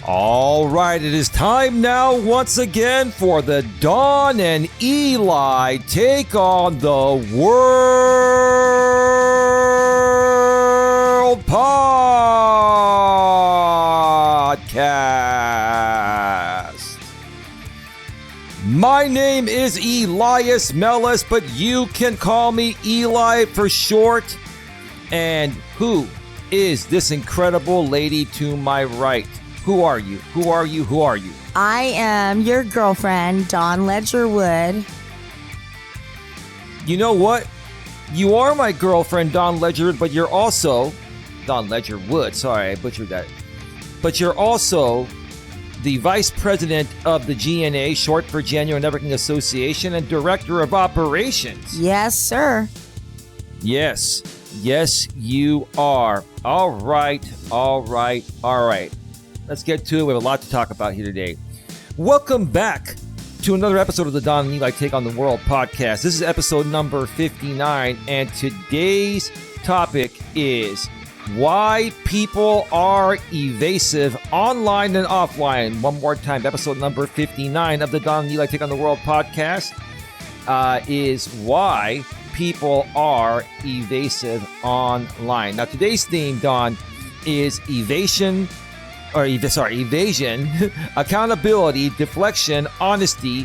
All right, it is time now once again for the Dawn and Eli Take on the World podcast. My name is Elias Mellis, but you can call me Eli for short. And who is this incredible lady to my right? Who are you? Who are you? Who are you? I am your girlfriend, Dawn Ledgerwood. You know what? You are my girlfriend, Dawn Ledgerwood, but you're also... Dawn Ledgerwood, sorry, I butchered that. But you're also the Vice President of the GNA, short for Genuine Networking Association, and Director of Operations. Yes, sir. Yes. Yes, you are. All right. Let's get to it. We have a lot to talk about here today. Welcome back to another episode of the Don and Eli Take on the World podcast. This is episode number 59, and today's topic is why people are evasive online and offline. One more time, episode number 59 of the Don and Eli Take on the World podcast is why people are evasive online. Now, today's theme, Don, is evasion, accountability, deflection, honesty,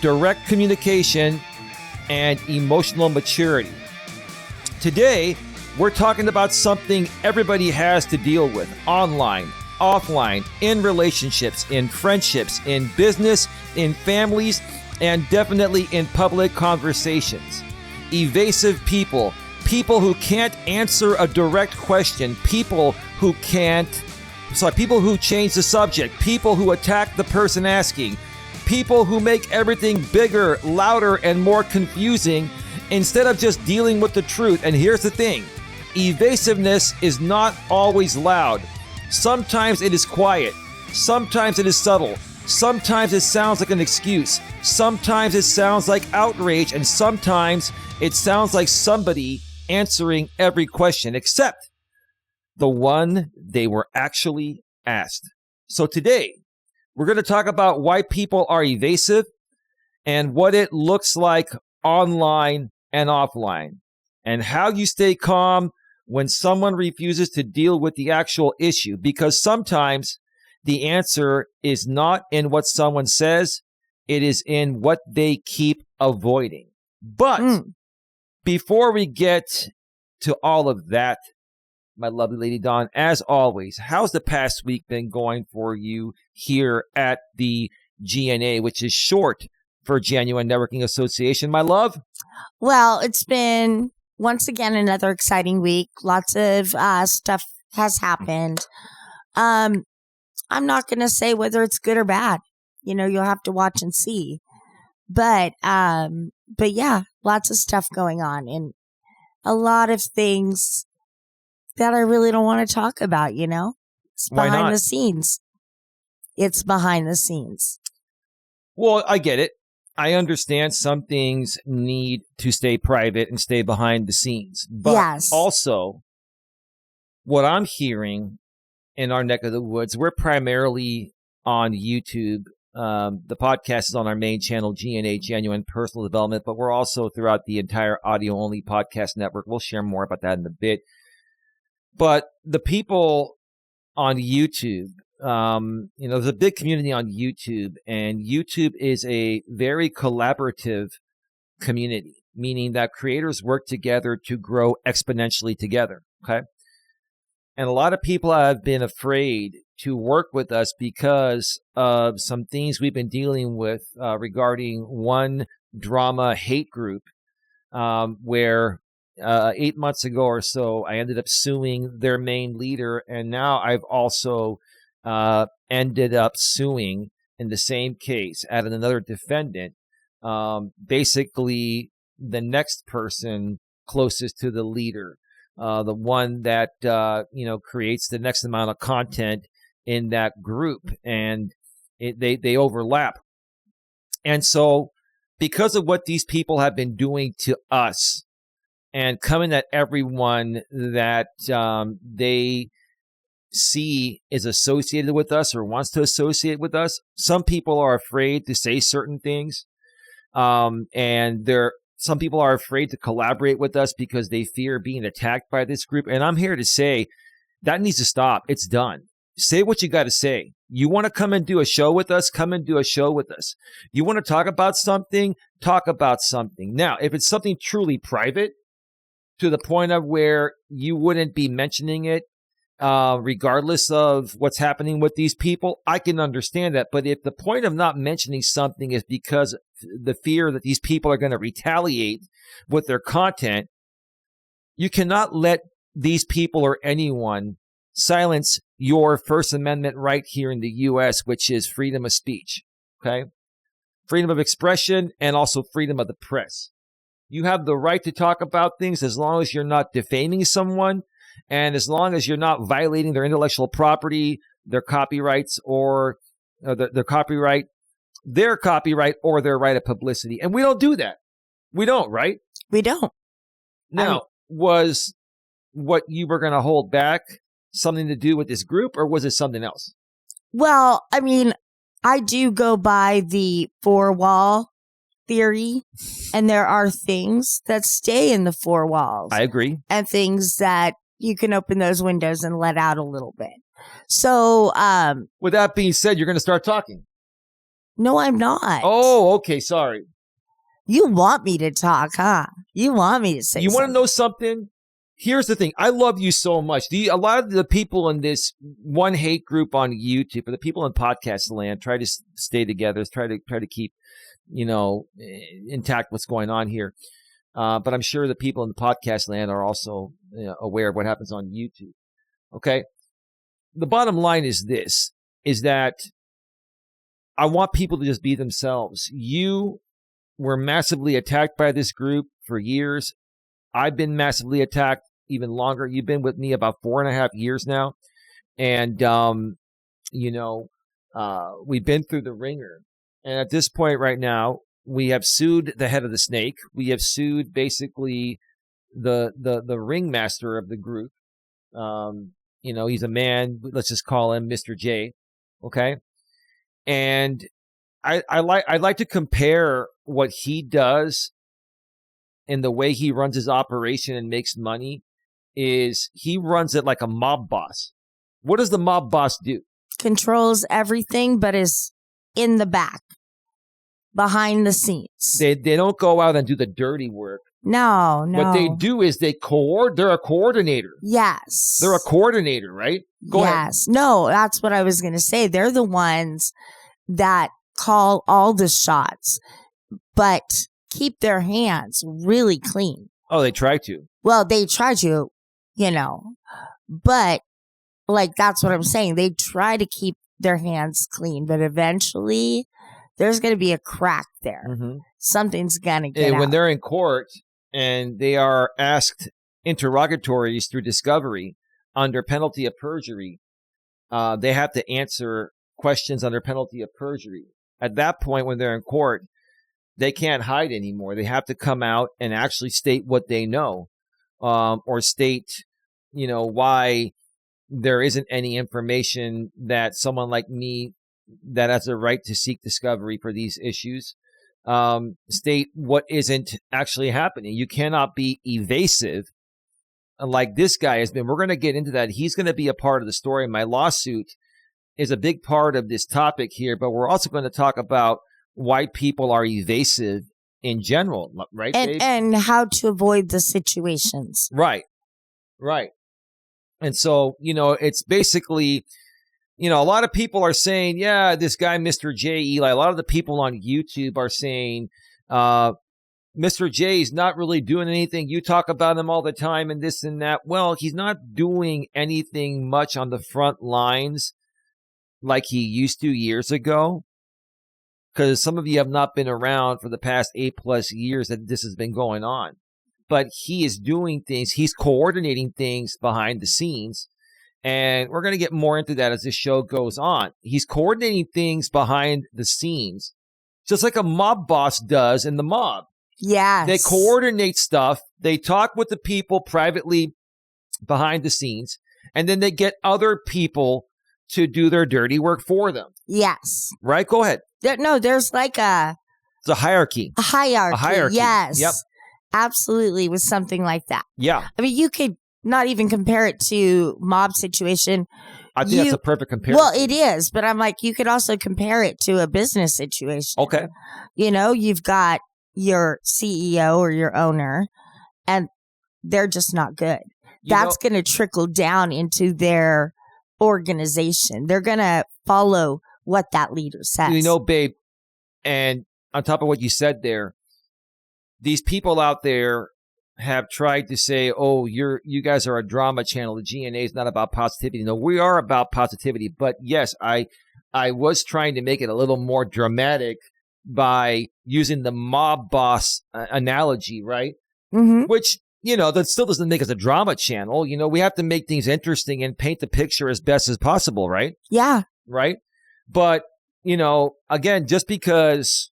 direct communication, and emotional maturity. Today, we're talking about something everybody has to deal with online, offline, in relationships, in friendships, in business, in families, and definitely in public conversations. Evasive people who can't answer a direct question, people who change the subject, people who attack the person asking, people who make everything bigger, louder, and more confusing instead of just dealing with the truth. And here's the thing, evasiveness is not always loud. Sometimes it is quiet. Sometimes it is subtle. Sometimes it sounds like an excuse. Sometimes it sounds like outrage. And sometimes it sounds like somebody answering every question except the one they were actually asked. So today, we're going to talk about why people are evasive and what it looks like online and offline, and how you stay calm when someone refuses to deal with the actual issue, because sometimes the answer is not in what someone says, it is in what they keep avoiding. But before we get to all of that, my lovely lady Dawn, as always, how's the past week been going for you here at the GNA, which is short for Genuine Networking Association, my love? Well, it's been, once again, another exciting week. Lots of stuff has happened. I'm not going to say whether it's good or bad. You know, you'll have to watch and see. But yeah, lots of stuff going on and a lot of things that I really don't want to talk about, you know? It's behind the scenes. It's behind the scenes. Well, I get it. I understand some things need to stay private and stay behind the scenes. But yes, also, what I'm hearing in our neck of the woods, we're primarily on YouTube. The podcast is on our main channel, GNA, Genuine Personal Development, but we're also throughout the entire audio-only podcast network. We'll share more about that in a bit. But the people on YouTube, there's a big community on YouTube, and YouTube is a very collaborative community, meaning that creators work together to grow exponentially together, okay? And a lot of people have been afraid to work with us because of some things we've been dealing with regarding one drama hate group where 8 months ago or so, I ended up suing their main leader. And now I've also ended up suing in the same case at another defendant, basically the next person closest to the leader. The one that, creates the next amount of content in that group, and they overlap. And so because of what these people have been doing to us and coming at everyone that they see is associated with us or wants to associate with us. Some people are afraid to say certain things. And some people are afraid to collaborate with us because they fear being attacked by this group. And I'm here to say that needs to stop. It's done. Say what you got to say. You want to come and do a show with us? Come and do a show with us. You want to talk about something? Talk about something. Now, if it's something truly private to the point of where you wouldn't be mentioning it, regardless of what's happening with these people, I can understand that. But if the point of not mentioning something is because the fear that these people are going to retaliate with their content, you cannot let these people or anyone silence your First Amendment right here in the U.S., which is freedom of speech, okay? Freedom of expression and also freedom of the press. You have the right to talk about things as long as you're not defaming someone and as long as you're not violating their intellectual property, their copyrights, or their copyright or their right of publicity. And we don't do that. We don't, right? We don't. Now, was what you were going to hold back something to do with this group, or was it something else? Well, I mean, I do go by the four-wall theory, and there are things that stay in the four walls. I agree. And things that you can open those windows and let out a little bit. So, with that being said, you're going to start talking. No, I'm not. Oh, okay. Sorry. You want me to talk, huh? You want me to say You want to know something? Here's the thing. I love you so much. A lot of the people in this one hate group on YouTube, or the people in podcast land, try to stay together, try to keep, intact what's going on here. But I'm sure the people in the podcast land are also aware of what happens on YouTube. Okay. The bottom line is this, is that I want people to just be themselves. You were massively attacked by this group for years. I've been massively attacked even longer. You've been with me about 4.5 years now. And, we've been through the ringer. And at this point right now, we have sued the head of the snake. We have sued basically the ringmaster of the group. He's a man. Let's just call him Mr. J. Okay. And I'd like to compare what he does and the way he runs his operation and makes money is he runs it like a mob boss. What does the mob boss do? Controls everything, but is in the back, behind the scenes. They don't go out and do the dirty work. No. What they do is they're a coordinator. Yes. They're a coordinator, right? Go ahead. No, that's what I was going to say. They're the ones that call all the shots, but keep their hands really clean. Oh, they try to. Well, they try to, but that's what I'm saying. They try to keep their hands clean, but eventually there's going to be a crack there. Mm-hmm. Something's going to get out. When they're in court and they are asked interrogatories through discovery under penalty of perjury, they have to answer questions under penalty of perjury. At that point, when they're in court, they can't hide anymore. They have to come out and actually state what they know, or state, why there isn't any information that someone like me that has a right to seek discovery for these issues, state what isn't actually happening. You cannot be evasive like this guy has been. We're going to get into that. He's going to be a part of the story. My lawsuit is a big part of this topic here, but we're also going to talk about why people are evasive in general, right, Dave? And how to avoid the situations. Right. And so, it's basically, a lot of people are saying, yeah, this guy, Mr. J, Eli, a lot of the people on YouTube are saying, Mr. J is not really doing anything. You talk about him all the time and this and that. Well, he's not doing anything much on the front lines like he used to years ago. Because some of you have not been around for the past 8+ years that this has been going on. But he is doing things. He's coordinating things behind the scenes. And we're going to get more into that as this show goes on. He's coordinating things behind the scenes, just like a mob boss does in the mob. Yes. They coordinate stuff. They talk with the people privately behind the scenes. and then they get other people to do their dirty work for them. Yes. Right? Go ahead. There's like It's a hierarchy. a hierarchy. A hierarchy. Yes. Yep. Absolutely, with something like that. Yeah. I mean, you could not even compare it to mob situation. I think that's a perfect comparison. Well, it is, but I'm like, you could also compare it to a business situation. Okay. You know, you've got your CEO or your owner, and they're just not good. That's going to trickle down into their organization. They're going to follow what that leader says. You know, babe, and on top of what you said there, these people out there have tried to say, oh, you guys are a drama channel. The GNA is not about positivity. No, we are about positivity. But yes, I was trying to make it a little more dramatic by using the mob boss analogy, right? Mm-hmm. Which, that still doesn't make us a drama channel. We have to make things interesting and paint the picture as best as possible, right? Yeah. Right? But, again, just because,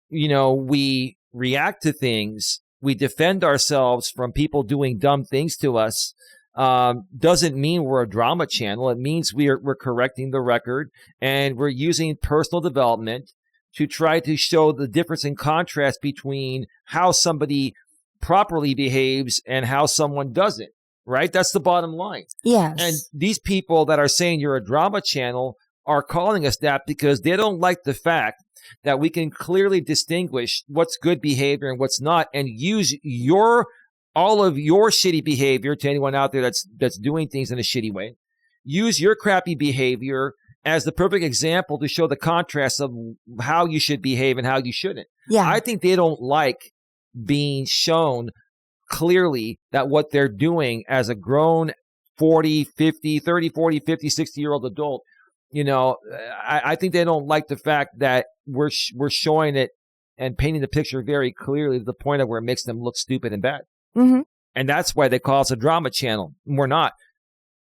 we react to things, we defend ourselves from people doing dumb things to us, doesn't mean we're a drama channel. It means we're correcting the record, and we're using personal development to try to show the difference in contrast between how somebody properly behaves and how someone doesn't, right? That's the bottom line. Yes. And these people that are saying you're a drama channel are calling us that because they don't like the fact that we can clearly distinguish what's good behavior and what's not, and use all of your shitty behavior to anyone out there that's doing things in a shitty way. Use your crappy behavior as the perfect example to show the contrast of how you should behave and how you shouldn't. Yeah. I think they don't like being shown clearly that what they're doing as a grown 40, 50, 30, 40, 50, 60-year-old adult, I think they don't like the fact that we're showing it and painting the picture very clearly to the point of where it makes them look stupid and bad. Mm-hmm. And that's why they call us a drama channel. We're not.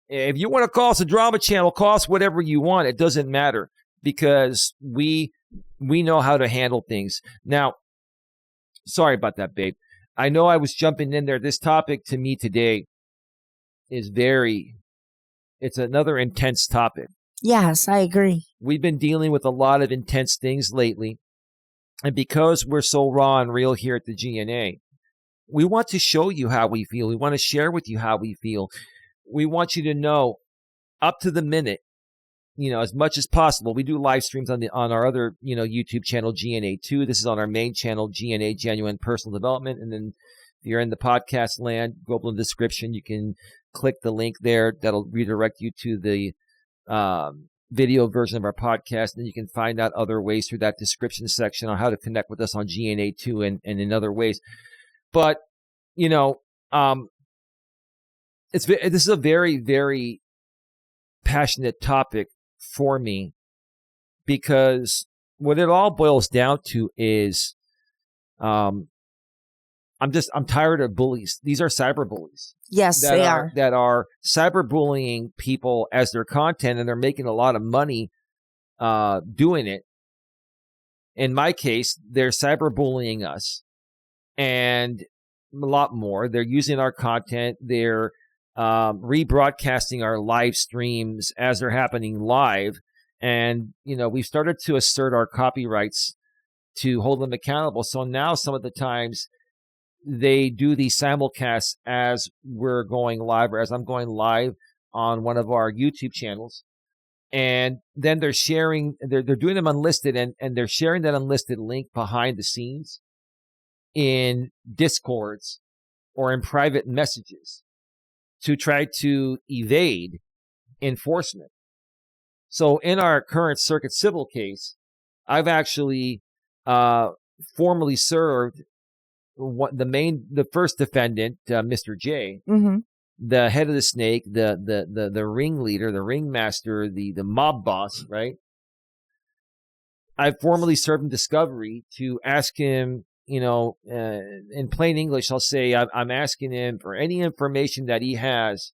If you want to call us a drama channel, call us whatever you want. It doesn't matter because we know how to handle things. Now, sorry about that, babe. I know I was jumping in there. This topic to me today is it's another intense topic. Yes, I agree. We've been dealing with a lot of intense things lately. And because we're so raw and real here at the GNA, we want to show you how we feel. We want to share with you how we feel. We want you to know up to the minute, as much as possible. We do live streams on our other, YouTube channel, GNA2. This is on our main channel, GNA Genuine Personal Development. And then if you're in the podcast land, go up in the description. You can click the link there. That'll redirect you to the video version of our podcast. And you can find out other ways through that description section on how to connect with us on GNA2 and in other ways. But, this is a very, very passionate topic for me because what it all boils down to is I'm tired of bullies. These are cyberbullies. Yes, they are. That are cyberbullying people as their content, and they're making a lot of money doing it. In my case, they're cyberbullying us and a lot more. They're using our content. They're rebroadcasting our live streams as they're happening live. And, we've started to assert our copyrights to hold them accountable. So now some of the times they do these simulcasts as we're going live or as I'm going live on one of our YouTube channels. And then they're sharing, they're doing them unlisted and they're sharing that unlisted link behind the scenes in Discords or in private messages to try to evade enforcement. So in our current circuit civil case, I've actually formally served the first defendant, Mr. J, Mm-hmm. the head of the snake, the ringleader, the ringmaster, the mob boss, right? I've formally served him discovery to ask him, in plain English, I'll say I'm asking him for any information that he has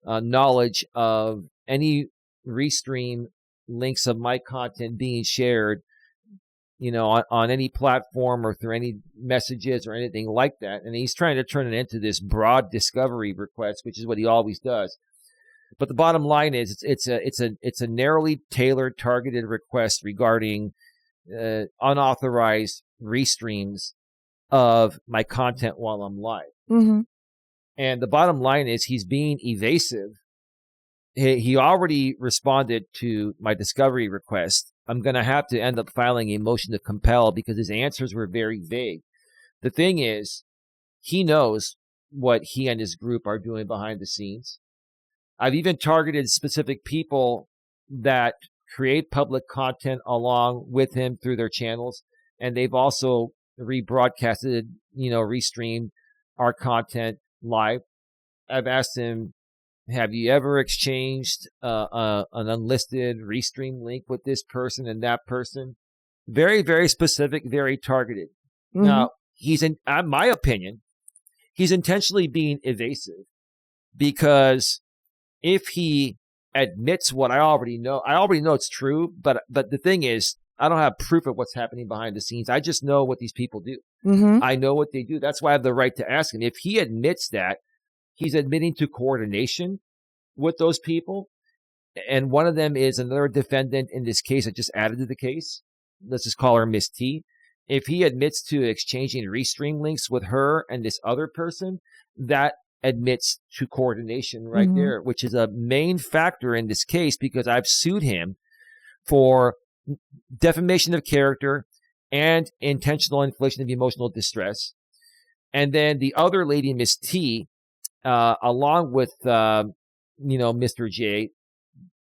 knowledge of any restream links of my content being shared, on any platform or through any messages or anything like that. And he's trying to turn it into this broad discovery request, which is what he always does. But the bottom line is, it's a narrowly tailored, targeted request regarding unauthorized restreams of my content while I'm live. Mm-hmm. And the bottom line is, he's being evasive. He already responded to my discovery request. I'm going to have to end up filing a motion to compel because his answers were very vague. The thing is, he knows what he and his group are doing behind the scenes. I've even targeted specific people that create public content along with him through their channels, and they've also rebroadcasted, restreamed our content live. I've asked him, have you ever exchanged an unlisted restream link with this person and that person? Very, very specific, very targeted. Mm-hmm. Now, he's in my opinion, he's intentionally being evasive, because if he admits what I already know it's true, but the thing is, I don't have proof of what's happening behind the scenes. I just know what these people do. Mm-hmm. I know what they do. That's why I have the right to ask him. If he admits that, he's admitting to coordination with those people. And one of them is another defendant in this case that just added to the case. Let's just call her Miss T. If he admits to exchanging restream links with her and this other person, that admits to coordination right Mm-hmm. there, which is a main factor in this case, because I've sued him for defamation of character and intentional infliction of emotional distress. And then the other lady, Miss T, along with Mr. J,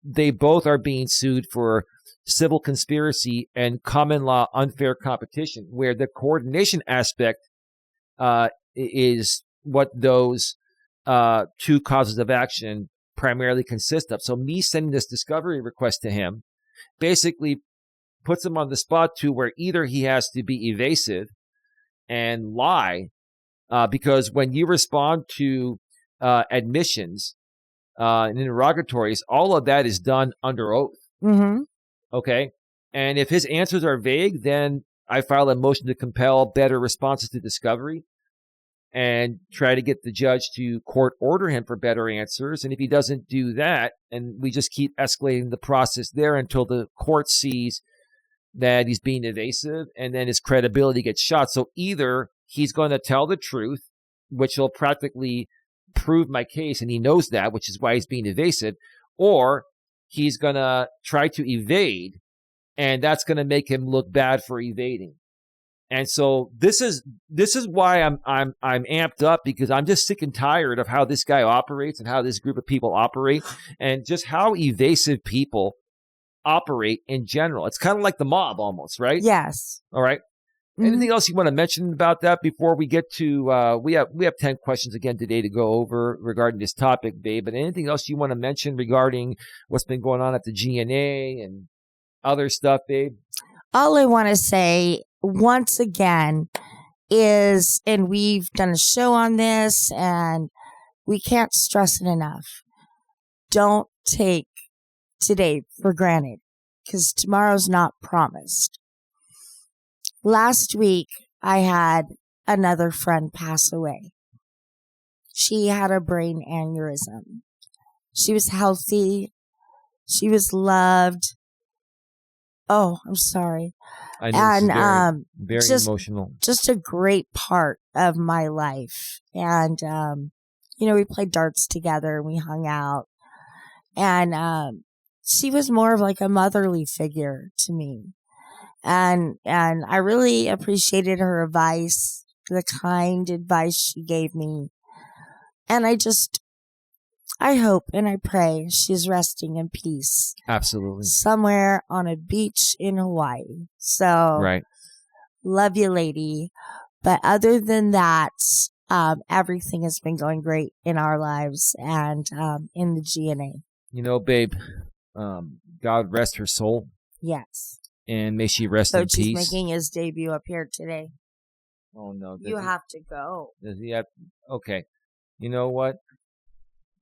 they both are being sued for civil conspiracy and common law unfair competition, where the coordination aspect is what those two causes of action primarily consist of. So me sending this discovery request to him basically puts him on the spot to where either he has to be evasive and lie, because when you respond to admissions and interrogatories, all of that is done under oath. Mm-hmm. Okay? And if his answers are vague, then I file a motion to compel better responses to discovery and try to get the judge to court order him for better answers. And if he doesn't do that, and we just keep escalating the process there until the court sees that he's being evasive, and then his credibility gets shot. So either he's going to tell the truth, which will practically prove my case, and he knows that, which is why he's being evasive, or he's going to try to evade, and that's going to make him look bad for evading. And so this is why I'm amped up, because I'm just sick and tired of how this guy operates and how this group of people operate, and just how evasive people operate in general. It's kind of like the mob almost, right? Yes. All right. Mm-hmm. Anything else you want to mention about that before we get to we have 10 questions again today to go over regarding this topic, babe, but anything else you want to mention regarding what's been going on at the GNA and other stuff, babe? All I want to say once again is, and we've done a show on this and we can't stress it enough, don't take today for granted, because tomorrow's not promised. Last week, I had another friend pass away. She had a brain aneurysm. She was healthy. She was loved. Oh, I'm sorry. I know, and very emotional. Just a great part of my life. And, we played darts together and we hung out. And she was more of like a motherly figure to me. And I really appreciated her advice, the kind advice she gave me. And I hope and I pray she's resting in peace. Absolutely. Somewhere on a beach in Hawaii. So, right. Love you, lady. But other than that, everything has been going great in our lives and in the GNA. Babe, God rest her soul. Yes. And may she rest in peace. So he's making his debut up here today. Oh, no. You have to go. Does he have? Okay. You know what?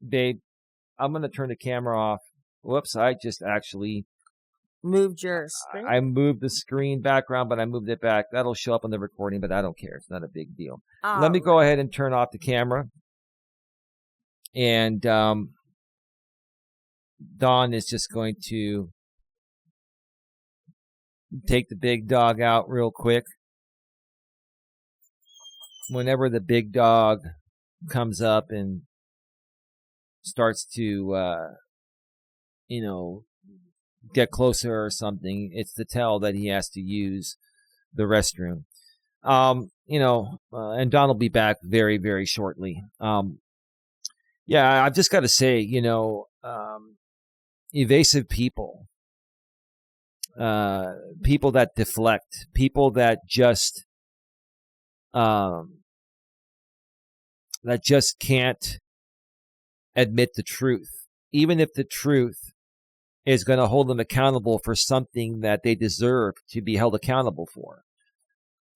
Babe, I'm going to turn the camera off. Whoops, I just actually moved your screen. I moved the screen background, but I moved it back. That'll show up on the recording, but I don't care. It's not a big deal. Let me go ahead and turn off the camera. And Dawn is just going to take the big dog out real quick. Whenever the big dog comes up and starts to, get closer or something, it's to tell that he has to use the restroom. And Don will be back very, very shortly. I've just got to say, evasive people, people that deflect, people that just can't admit the truth, even if the truth is going to hold them accountable for something that they deserve to be held accountable for.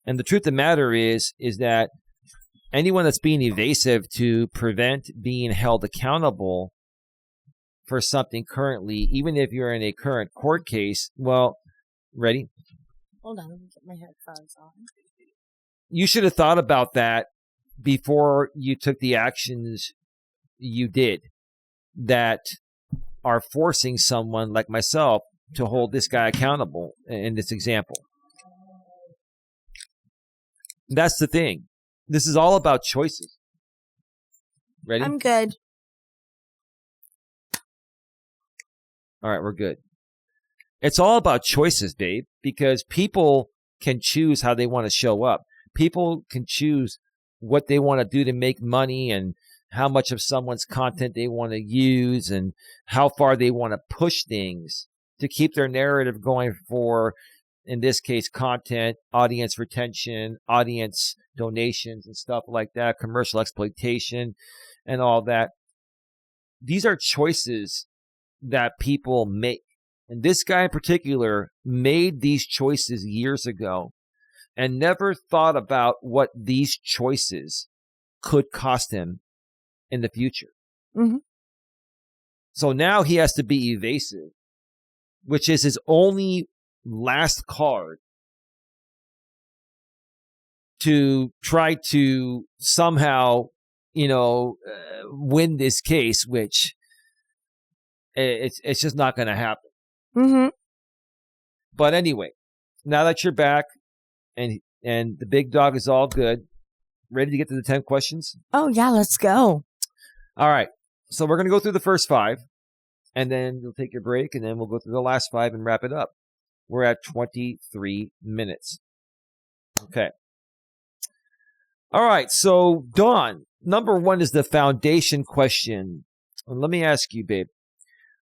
And the truth of the matter is that anyone that's being evasive to prevent being held accountable for something currently, even if you're in a current court case, well, ready? Hold on, let me get my headphones on. You should have thought about that before you took the actions you did that are forcing someone like myself to hold this guy accountable in this example. That's the thing. This is all about choices. Ready? I'm good. All right, we're good. It's all about choices, babe, because people can choose how they want to show up. People can choose what they want to do to make money and how much of someone's content they want to use and how far they want to push things to keep their narrative going for, in this case, content, audience retention, audience donations and stuff like that, commercial exploitation and all that. These are choices that people make. And this guy in particular made these choices years ago and never thought about what these choices could cost him in the future. Mm-hmm. So now he has to be evasive, which is his only last card to try to somehow, win this case, which it's just not going to happen. Mm-hmm. But anyway, now that you're back and the big dog is all good, ready to get to the 10 questions? Oh, yeah, let's go. All right. So we're going to go through the first 5, and then we'll take a break, and then we'll go through the last 5 and wrap it up. We're at 23 minutes. Okay. All right. So, Dawn, number 1 is the foundation question. Let me ask you, babe,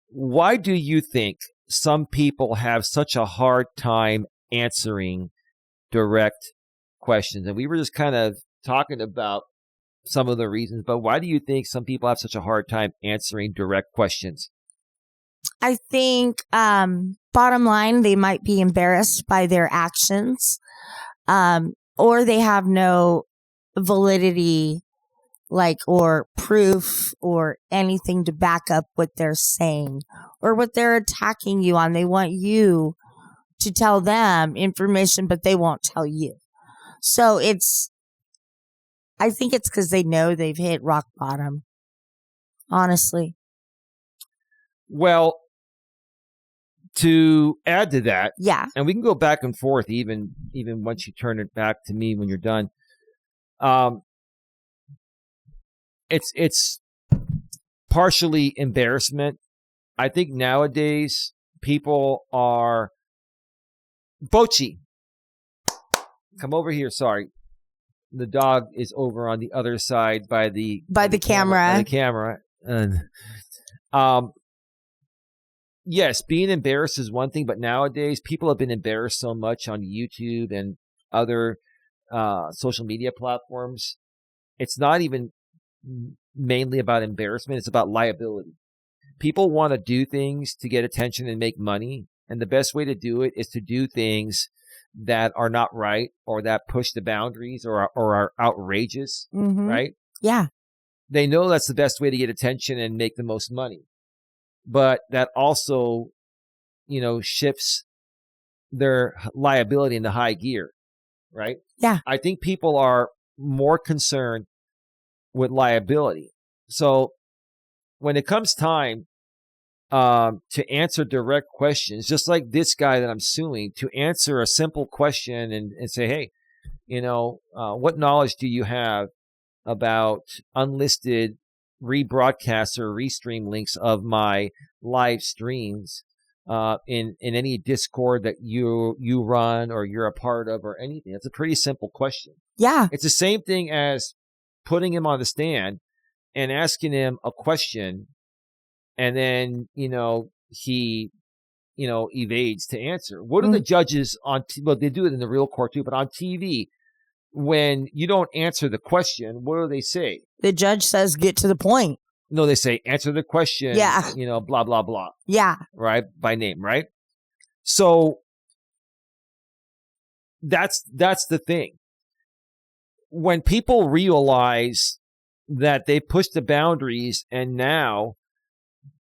why do you think some people have such a hard time answering direct questions? And we were just kind of talking about some of the reasons, but why do you think some people have such a hard time answering direct questions? I think, bottom line, they might be embarrassed by their actions, or they have no validity, or proof or anything to back up what they're saying or what they're attacking you on. They want you to tell them information, but they won't tell you. So I think it's because they know they've hit rock bottom, honestly. Well, to add to that, yeah, and we can go back and forth even once you turn it back to me when you're done. It's partially embarrassment. I think nowadays people are Bochi. Come over here. Sorry. The dog is over on the other side by the camera. By the camera. And, yes, being embarrassed is one thing, but nowadays people have been embarrassed so much on YouTube and other social media platforms. It's not even mainly about embarrassment. It's about liability. People want to do things to get attention and make money. And the best way to do it is to do things that are not right or that push the boundaries or are outrageous, mm-hmm. right? Yeah. They know that's the best way to get attention and make the most money. But that also, shifts their liability into high gear, right? Yeah. I think people are more concerned with liability. So when it comes time to answer direct questions, just like this guy that I'm suing, to answer a simple question and say, hey, what knowledge do you have about unlisted rebroadcasts or restream links of my live streams in any Discord that you run or you're a part of or anything? It's a pretty simple question. Yeah. It's the same thing as putting him on the stand and asking him a question, and then he evades to answer. What do the judges well, they do it in the real court too, but on TV, when you don't answer the question, what do they say? The judge says, get to the point. No, they say, answer the question, Yeah. Blah, blah, blah. Yeah. Right? By name, right? So that's the thing. When people realize that they pushed the boundaries, and now,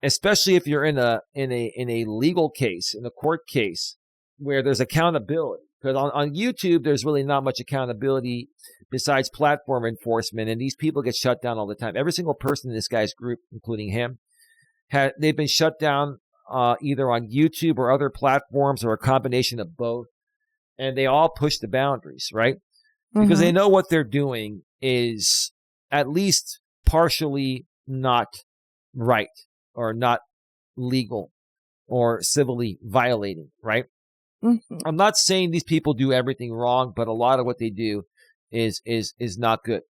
especially if you're in a legal case, in a court case, where there's accountability, because on YouTube, there's really not much accountability besides platform enforcement, and these people get shut down all the time. Every single person in this guy's group, including him, they've been shut down either on YouTube or other platforms or a combination of both, and they all push the boundaries, right? Because they know what they're doing is at least partially not right or not legal or civilly violating, right? I'm not saying these people do everything wrong, but a lot of what they do is not good.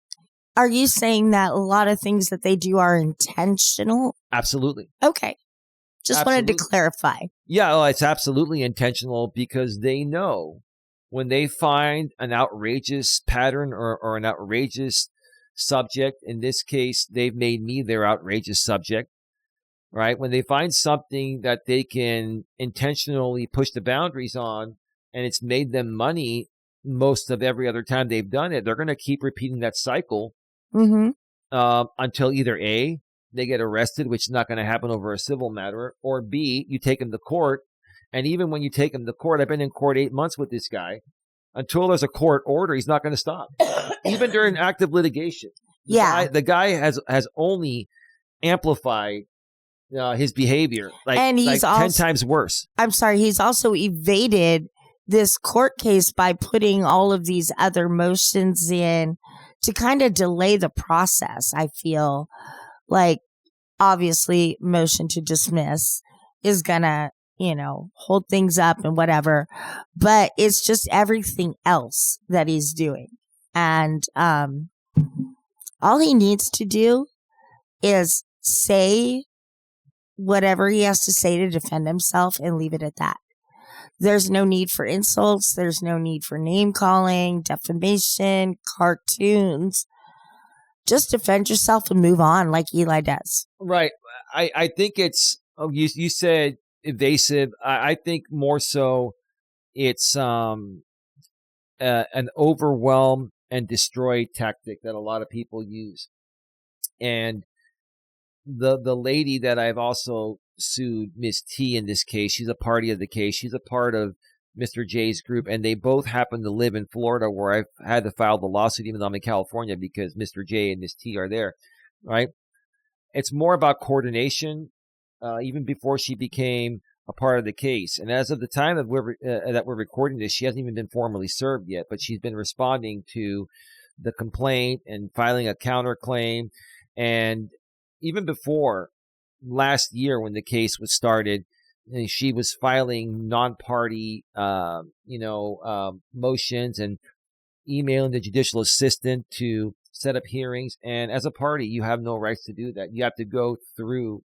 Are you saying that a lot of things that they do are intentional? Absolutely. Okay. Just wanted to clarify. Yeah, well, it's absolutely intentional, because they know when they find an outrageous pattern or an outrageous subject. In this case, they've made me their outrageous subject. Right? When they find something that they can intentionally push the boundaries on, and it's made them money most of every other time they've done it, they're going to keep repeating that cycle until either A, they get arrested, which is not going to happen over a civil matter, or B, you take them to court. And even when you take them to court, I've been in court 8 months with this guy. Until there's a court order, he's not going to stop. Even during active litigation. The guy has only amplified his behavior, and he's like 10 times worse. I'm sorry, he's also evaded this court case by putting all of these other motions in to kind of delay the process. I feel like, obviously, motion to dismiss is gonna, hold things up and whatever, but it's just everything else that he's doing. And all he needs to do is say whatever he has to say to defend himself and leave it at that. There's no need for insults. There's no need for name calling, defamation, cartoons. Just defend yourself and move on like Eli does. Right. I think it's, you said evasive. I think more so it's an overwhelm and destroy tactic that a lot of people use. And the lady that I've also sued, Miss T, in this case, she's a party of the case. She's a part of Mr. J's group, and they both happen to live in Florida, where I've had to file the lawsuit, even though I'm in California, because Mr. J and Miss T are there, right? It's more about coordination, even before she became a part of the case. And as of the time that we're recording this, she hasn't even been formally served yet, but she's been responding to the complaint and filing a counterclaim. And even before last year, when the case was started, she was filing non-party, motions and emailing the judicial assistant to set up hearings. And as a party, you have no rights to do that. You have to go through,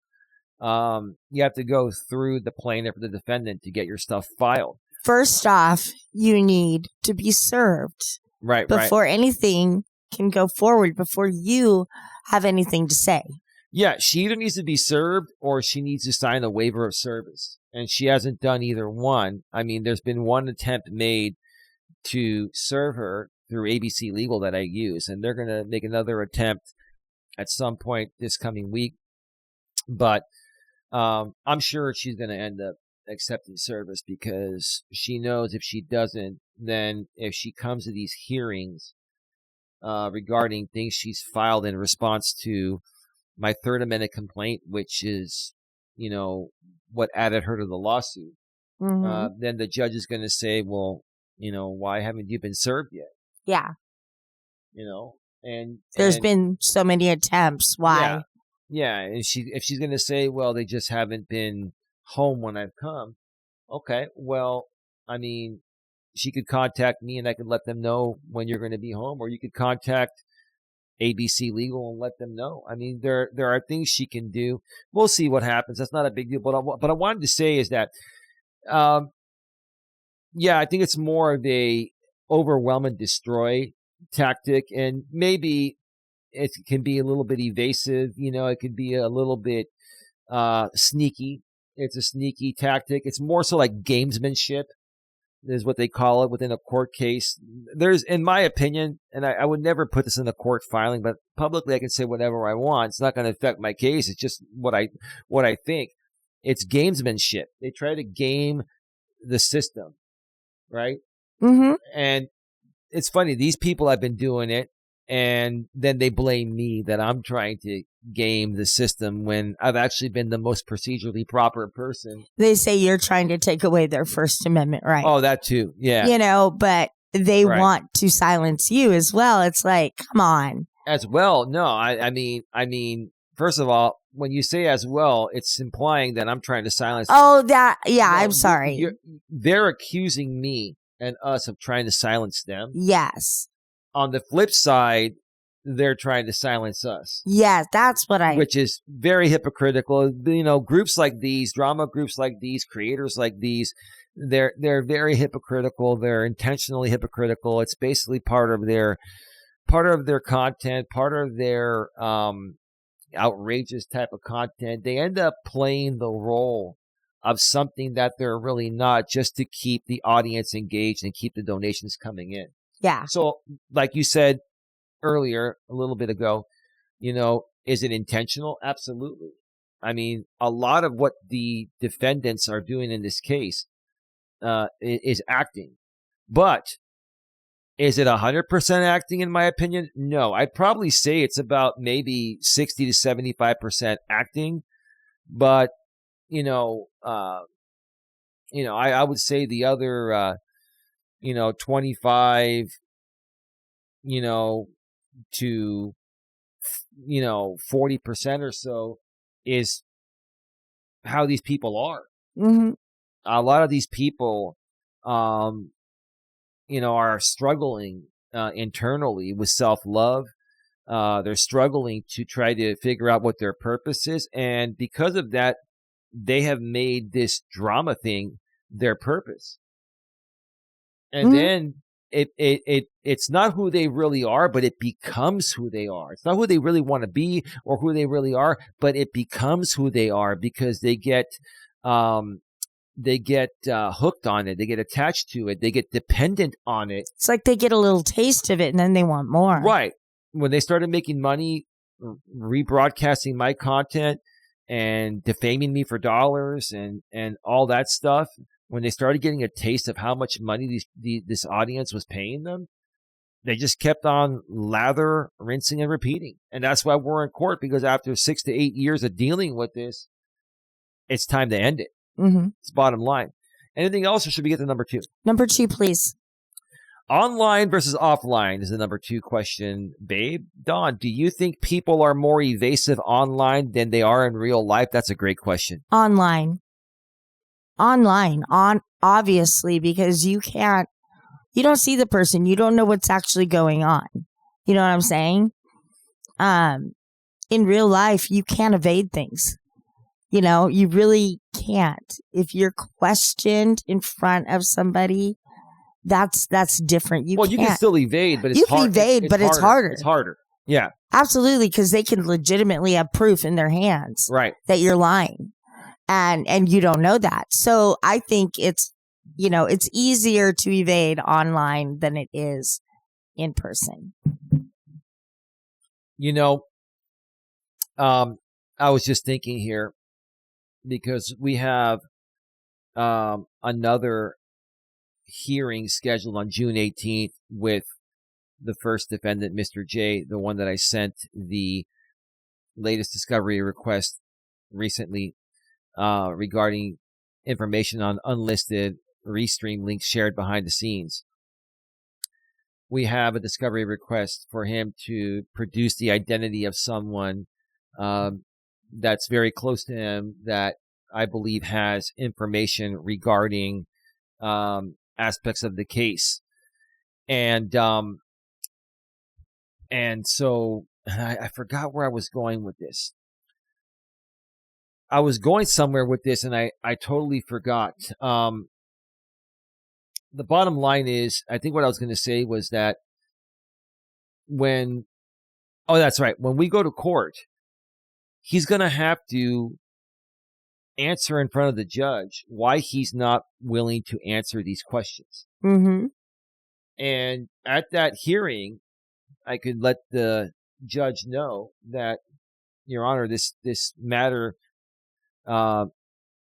the plaintiff or the defendant to get your stuff filed. First off, you need to be served. Right. Before anything can go forward, before you have anything to say. Yeah, she either needs to be served or she needs to sign a waiver of service. And she hasn't done either one. I mean, there's been one attempt made to serve her through ABC Legal that I use, and they're going to make another attempt at some point this coming week. But I'm sure she's going to end up accepting service, because she knows if she doesn't, then if she comes to these hearings regarding things she's filed in response to my third amendment complaint, which is what added her to the lawsuit, Mm-hmm. then the judge is going to say, well, why haven't you been served yet? Yeah. There's And been so many attempts. yeah, Why? yeah. And if she's going to say, well, they just haven't been home when I've come. Okay. Well, I mean, she could contact me and I could let them know when you're going to be home, or you could contact ABC Legal and let them know. I mean, there are things she can do. We'll see what happens. That's not a big deal. But I wanted to say is that, I think it's more of a overwhelm and destroy tactic, and maybe it can be a little bit evasive. It could be a little bit sneaky. It's a sneaky tactic. It's more so like gamesmanship is what they call it within a court case. There's, in my opinion, and I would never put this in a court filing, but publicly I can say whatever I want. It's not going to affect my case. It's just what I think. It's gamesmanship. They try to game the system, right? Mm-hmm. And it's funny. These people have been doing it, and then they blame me that I'm trying to game the system when I've actually been the most procedurally proper person. They say you're trying to take away their First Amendment right. Oh, that too. Yeah. But they Right. want to silence you as well. It's like, come on. As well. No, I mean, first of all, when you say as well, it's implying that I'm trying to silence. Oh, that, yeah, No, I'm sorry. They're accusing me and us of trying to silence them. Yes. On the flip side, they're trying to silence us. Yes, that's what which is very hypocritical. Groups like these, drama groups like these, creators like these, they're very hypocritical. They're intentionally hypocritical. It's basically part of their content, part of their outrageous type of content. They end up playing the role of something that they're really not, just to keep the audience engaged and keep the donations coming in. Yeah. So, like you said earlier, a little bit ago, is it intentional? Absolutely. I mean, a lot of what the defendants are doing in this case is acting. But is it 100% acting, in my opinion? No. I'd probably say it's about maybe 60 to 75% acting. But, I would say the other, 25, to 40% or so is how these people are. Mm-hmm. A lot of these people are struggling internally with self-love. They're struggling to try to figure out what their purpose is, and because of that, they have made this drama thing their purpose. And then it's not who they really are, but it becomes who they are. It's not who they really want to be or who they really are, but it becomes who they are because they get hooked on it. They get attached to it. They get dependent on it. It's like they get a little taste of it and then they want more. Right. When they started making money, rebroadcasting my content and defaming me for dollars and all that stuff, when they started getting a taste of how much money this audience was paying them, they just kept on rinsing and repeating. And that's why we're in court, because after 6 to 8 years of dealing with this, it's time to end it. Mm-hmm. It's bottom line. Anything else, or should we get to number 2? Number 2, please. Online versus offline is the number 2 question, babe. Dawn, do you think people are more evasive online than they are in real life? That's a great question. Online, obviously, because you don't see the person. You don't know what's actually going on. You know what I'm saying? In real life, you can't evade things. You really can't. If you're questioned in front of somebody, that's different. You can still evade, but it's you can evade, but it's harder. It's harder. Yeah, absolutely, because they can legitimately have proof in their hands, right, that you're lying, and you don't know that. So I think it's easier to evade online than it is in person. I was just thinking here, because we have another hearing scheduled on June 18th with the first defendant, Mr. J, the one that I sent the latest discovery request recently. regarding information on unlisted restream links shared behind the scenes. We have a discovery request for him to produce the identity of someone that's very close to him that I believe has information regarding aspects of the case. And so I forgot where I was going with this. I was going somewhere with this, and I totally forgot. The bottom line is, I think what I was going to say was that that's right. When we go to court, he's going to have to answer in front of the judge why he's not willing to answer these questions. Mm-hmm. And at that hearing, I could let the judge know that, Your Honor, this matter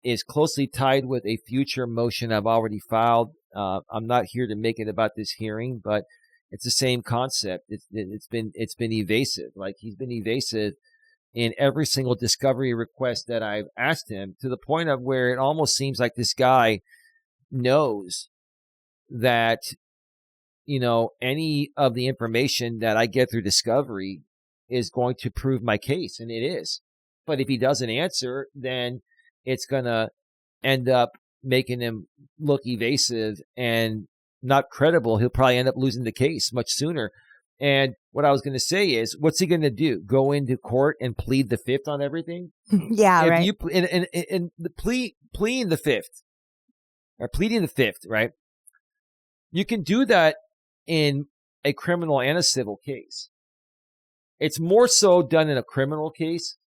is closely tied with a future motion I've already filed. I'm not here to make it about this hearing, but it's the same concept. It's been evasive. Like, he's been evasive in every single discovery request that I've asked him, to the point of where it almost seems like this guy knows that, any of the information that I get through discovery is going to prove my case, and it is. But if he doesn't answer, then it's going to end up making him look evasive and not credible. He'll probably end up losing the case much sooner. And what I was going to say is, what's he going to do? Go into court and plead the fifth on everything? Yeah, right. And pleading the fifth, right? You can do that in a criminal and a civil case. It's more so done in a criminal case,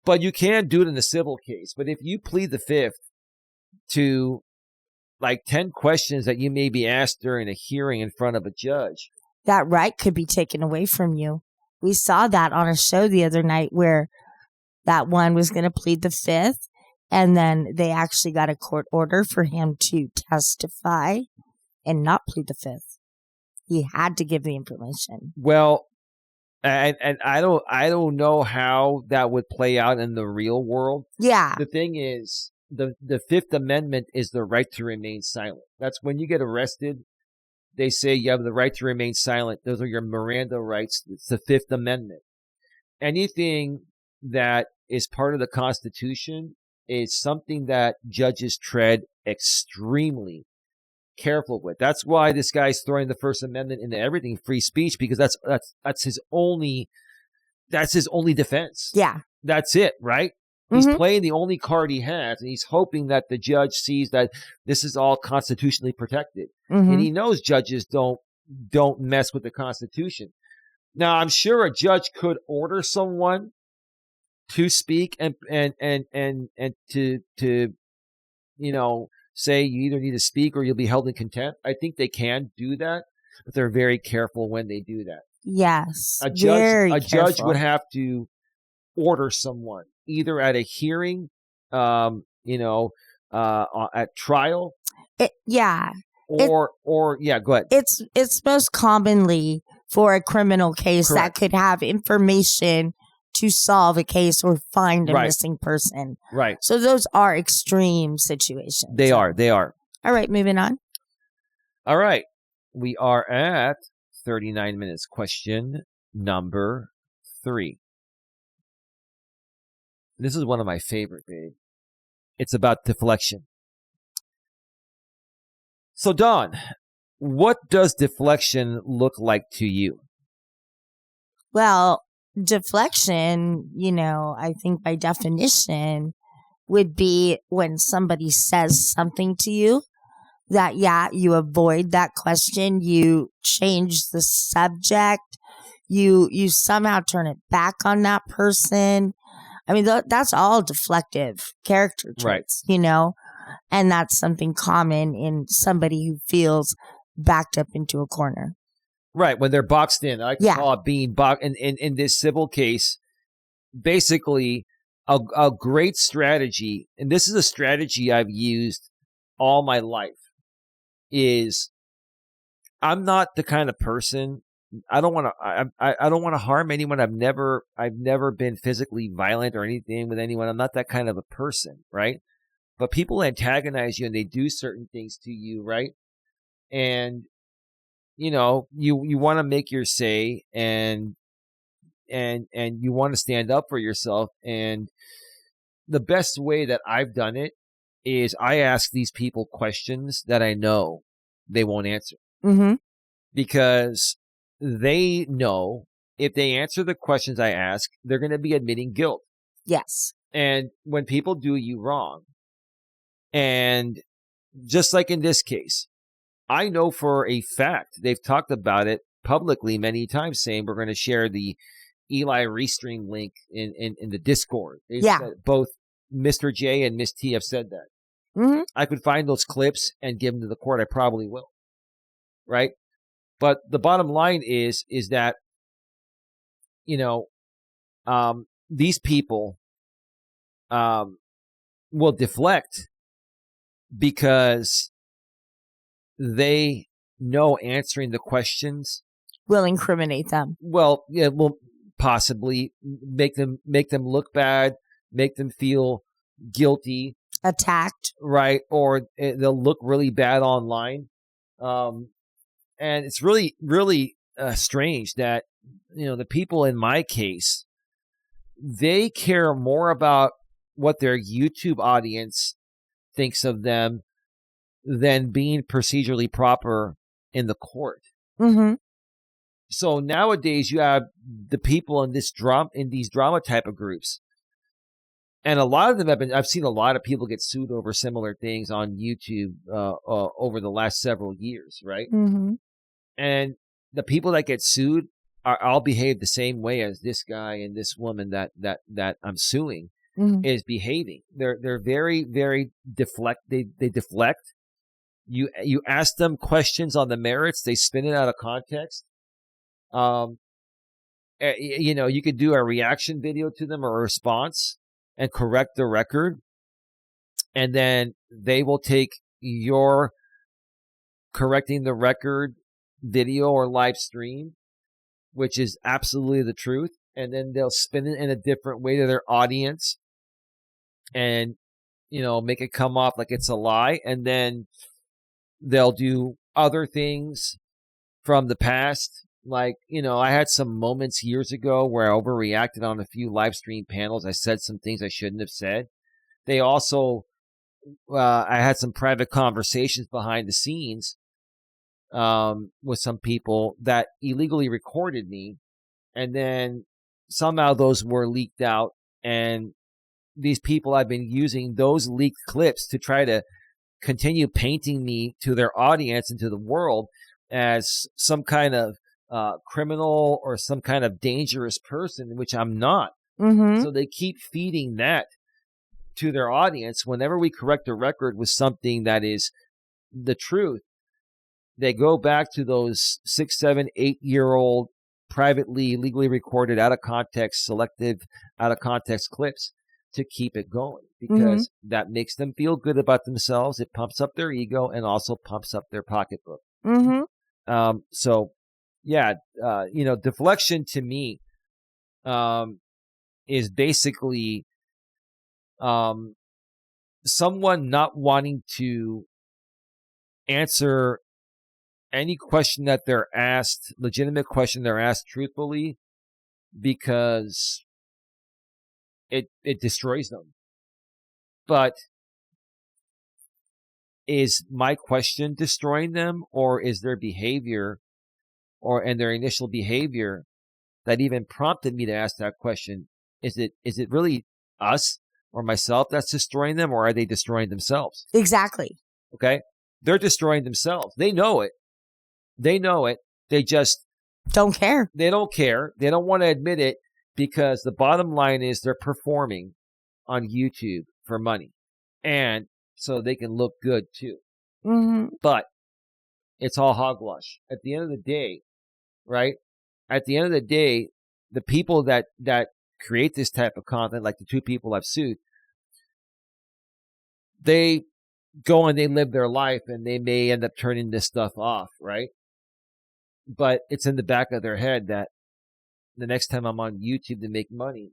but you can do it in a civil case. But if you plead the fifth to like 10 questions that you may be asked during a hearing in front of a judge, that right could be taken away from you. We saw that on a show the other night where that one was going to plead the fifth, and then they actually got a court order for him to testify and not plead the fifth. He had to give the information. Well, and I don't know how that would play out in the real world. Yeah. The thing is, the Fifth Amendment is the right to remain silent. That's when you get arrested. They say you have the right to remain silent. Those are your Miranda rights. It's the Fifth Amendment. Anything that is part of the Constitution is something that judges tread extremely careful with. That's why this guy's throwing the First Amendment into everything, free speech, because that's his only defense. Yeah. That's it, right? He's playing the only card he has, and he's hoping that the judge sees that this is all constitutionally protected. And he knows judges don't mess with the Constitution. Now, I'm sure a judge could order someone to speak and to say you either need to speak or you'll be held in contempt. I think they can do that, but they're very careful when they do that. Yes. A judge would have to order someone either at a hearing, at trial. Yeah. Go ahead. It's most commonly for a criminal case. Correct. That could have information to solve a case or find a Right. missing person. Right. So those are extreme situations. They are. All right, moving on. All right. We are at 39 minutes. Question number 3. This is one of my favorite, babe. It's about deflection. So, Dawn, what does deflection look like to you? Well, deflection, I think by definition would be when somebody says something to you that, you avoid that question, you change the subject, you somehow turn it back on that person. I mean, that's all deflective character traits, and that's something common in somebody who feels backed up into a corner. Right, when they're boxed in. I like to call it being boxed. In this civil case, basically, a great strategy, and this is a strategy I've used all my life, is I'm not the kind of person I don't want to. I don't want to harm anyone. I've never been physically violent or anything with anyone. I'm not that kind of a person, right? But people antagonize you and they do certain things to you, right? And you want to make your say, and you want to stand up for yourself. And the best way that I've done it is I ask these people questions that I know they won't answer, because they know if they answer the questions I ask, they're going to be admitting guilt. Yes. And when people do you wrong, and just like in this case, I know for a fact they've talked about it publicly many times, saying we're going to share the Eli Restream link in the Discord. Both Mr. J and Miss T have said that. I could find those clips and give them to the court. I probably will. Right? But the bottom line is that, these people will deflect because they know answering the questions will incriminate them. Well, yeah, will possibly make them look bad, make them feel guilty, attacked, right? Or they'll look really bad online. And it's really, really strange that, the people in my case, they care more about what their YouTube audience thinks of them than being procedurally proper in the court. So nowadays you have the people in these drama type of groups. And a lot of them I've seen a lot of people get sued over similar things on YouTube over the last several years, right? And the people that get sued all behave the same way as this guy and this woman that I'm suing is behaving. They're very, very deflect. They deflect. You ask them questions on the merits, they spin it out of context. You could do a reaction video to them or a response and correct the record, and then they will take your correcting the record video or live stream, which is absolutely the truth, and then they'll spin it in a different way to their audience and make it come off like it's a lie, and then they'll do other things from the past. Like, I had some moments years ago where I overreacted on a few live stream panels. I said some things I shouldn't have said. They also, I had some private conversations behind the scenes with some people that illegally recorded me. And then somehow those were leaked out. And these people have been using those leaked clips to try to continue painting me to their audience and to the world as some kind of criminal or some kind of dangerous person, which I'm not. So they keep feeding that to their audience. Whenever we correct a record with something that is the truth, they go back to those 6, 7, 8-year-old privately, legally recorded, out of context, selective, out of context clips to keep it going, because that makes them feel good about themselves. It pumps up their ego and also pumps up their pocketbook. So yeah, deflection to me is basically someone not wanting to answer any question that they're asked, legitimate question they're asked truthfully, because it destroys them. But is my question destroying them, or is their behavior and their initial behavior that even prompted me to ask that question, is it really us or myself that's destroying them, or are they destroying themselves? Exactly. Okay? They're destroying themselves. They know it. They just don't care. They don't care. They don't want to admit it, because the bottom line is they're performing on YouTube for money, and so they can look good too. But it's all hogwash. At the end of the day, right? At the end of the day, the people that create this type of content, like the two people I've sued, they go and they live their life, and they may end up turning this stuff off, right? but it's in the back of their head that the next time I'm on YouTube to make money,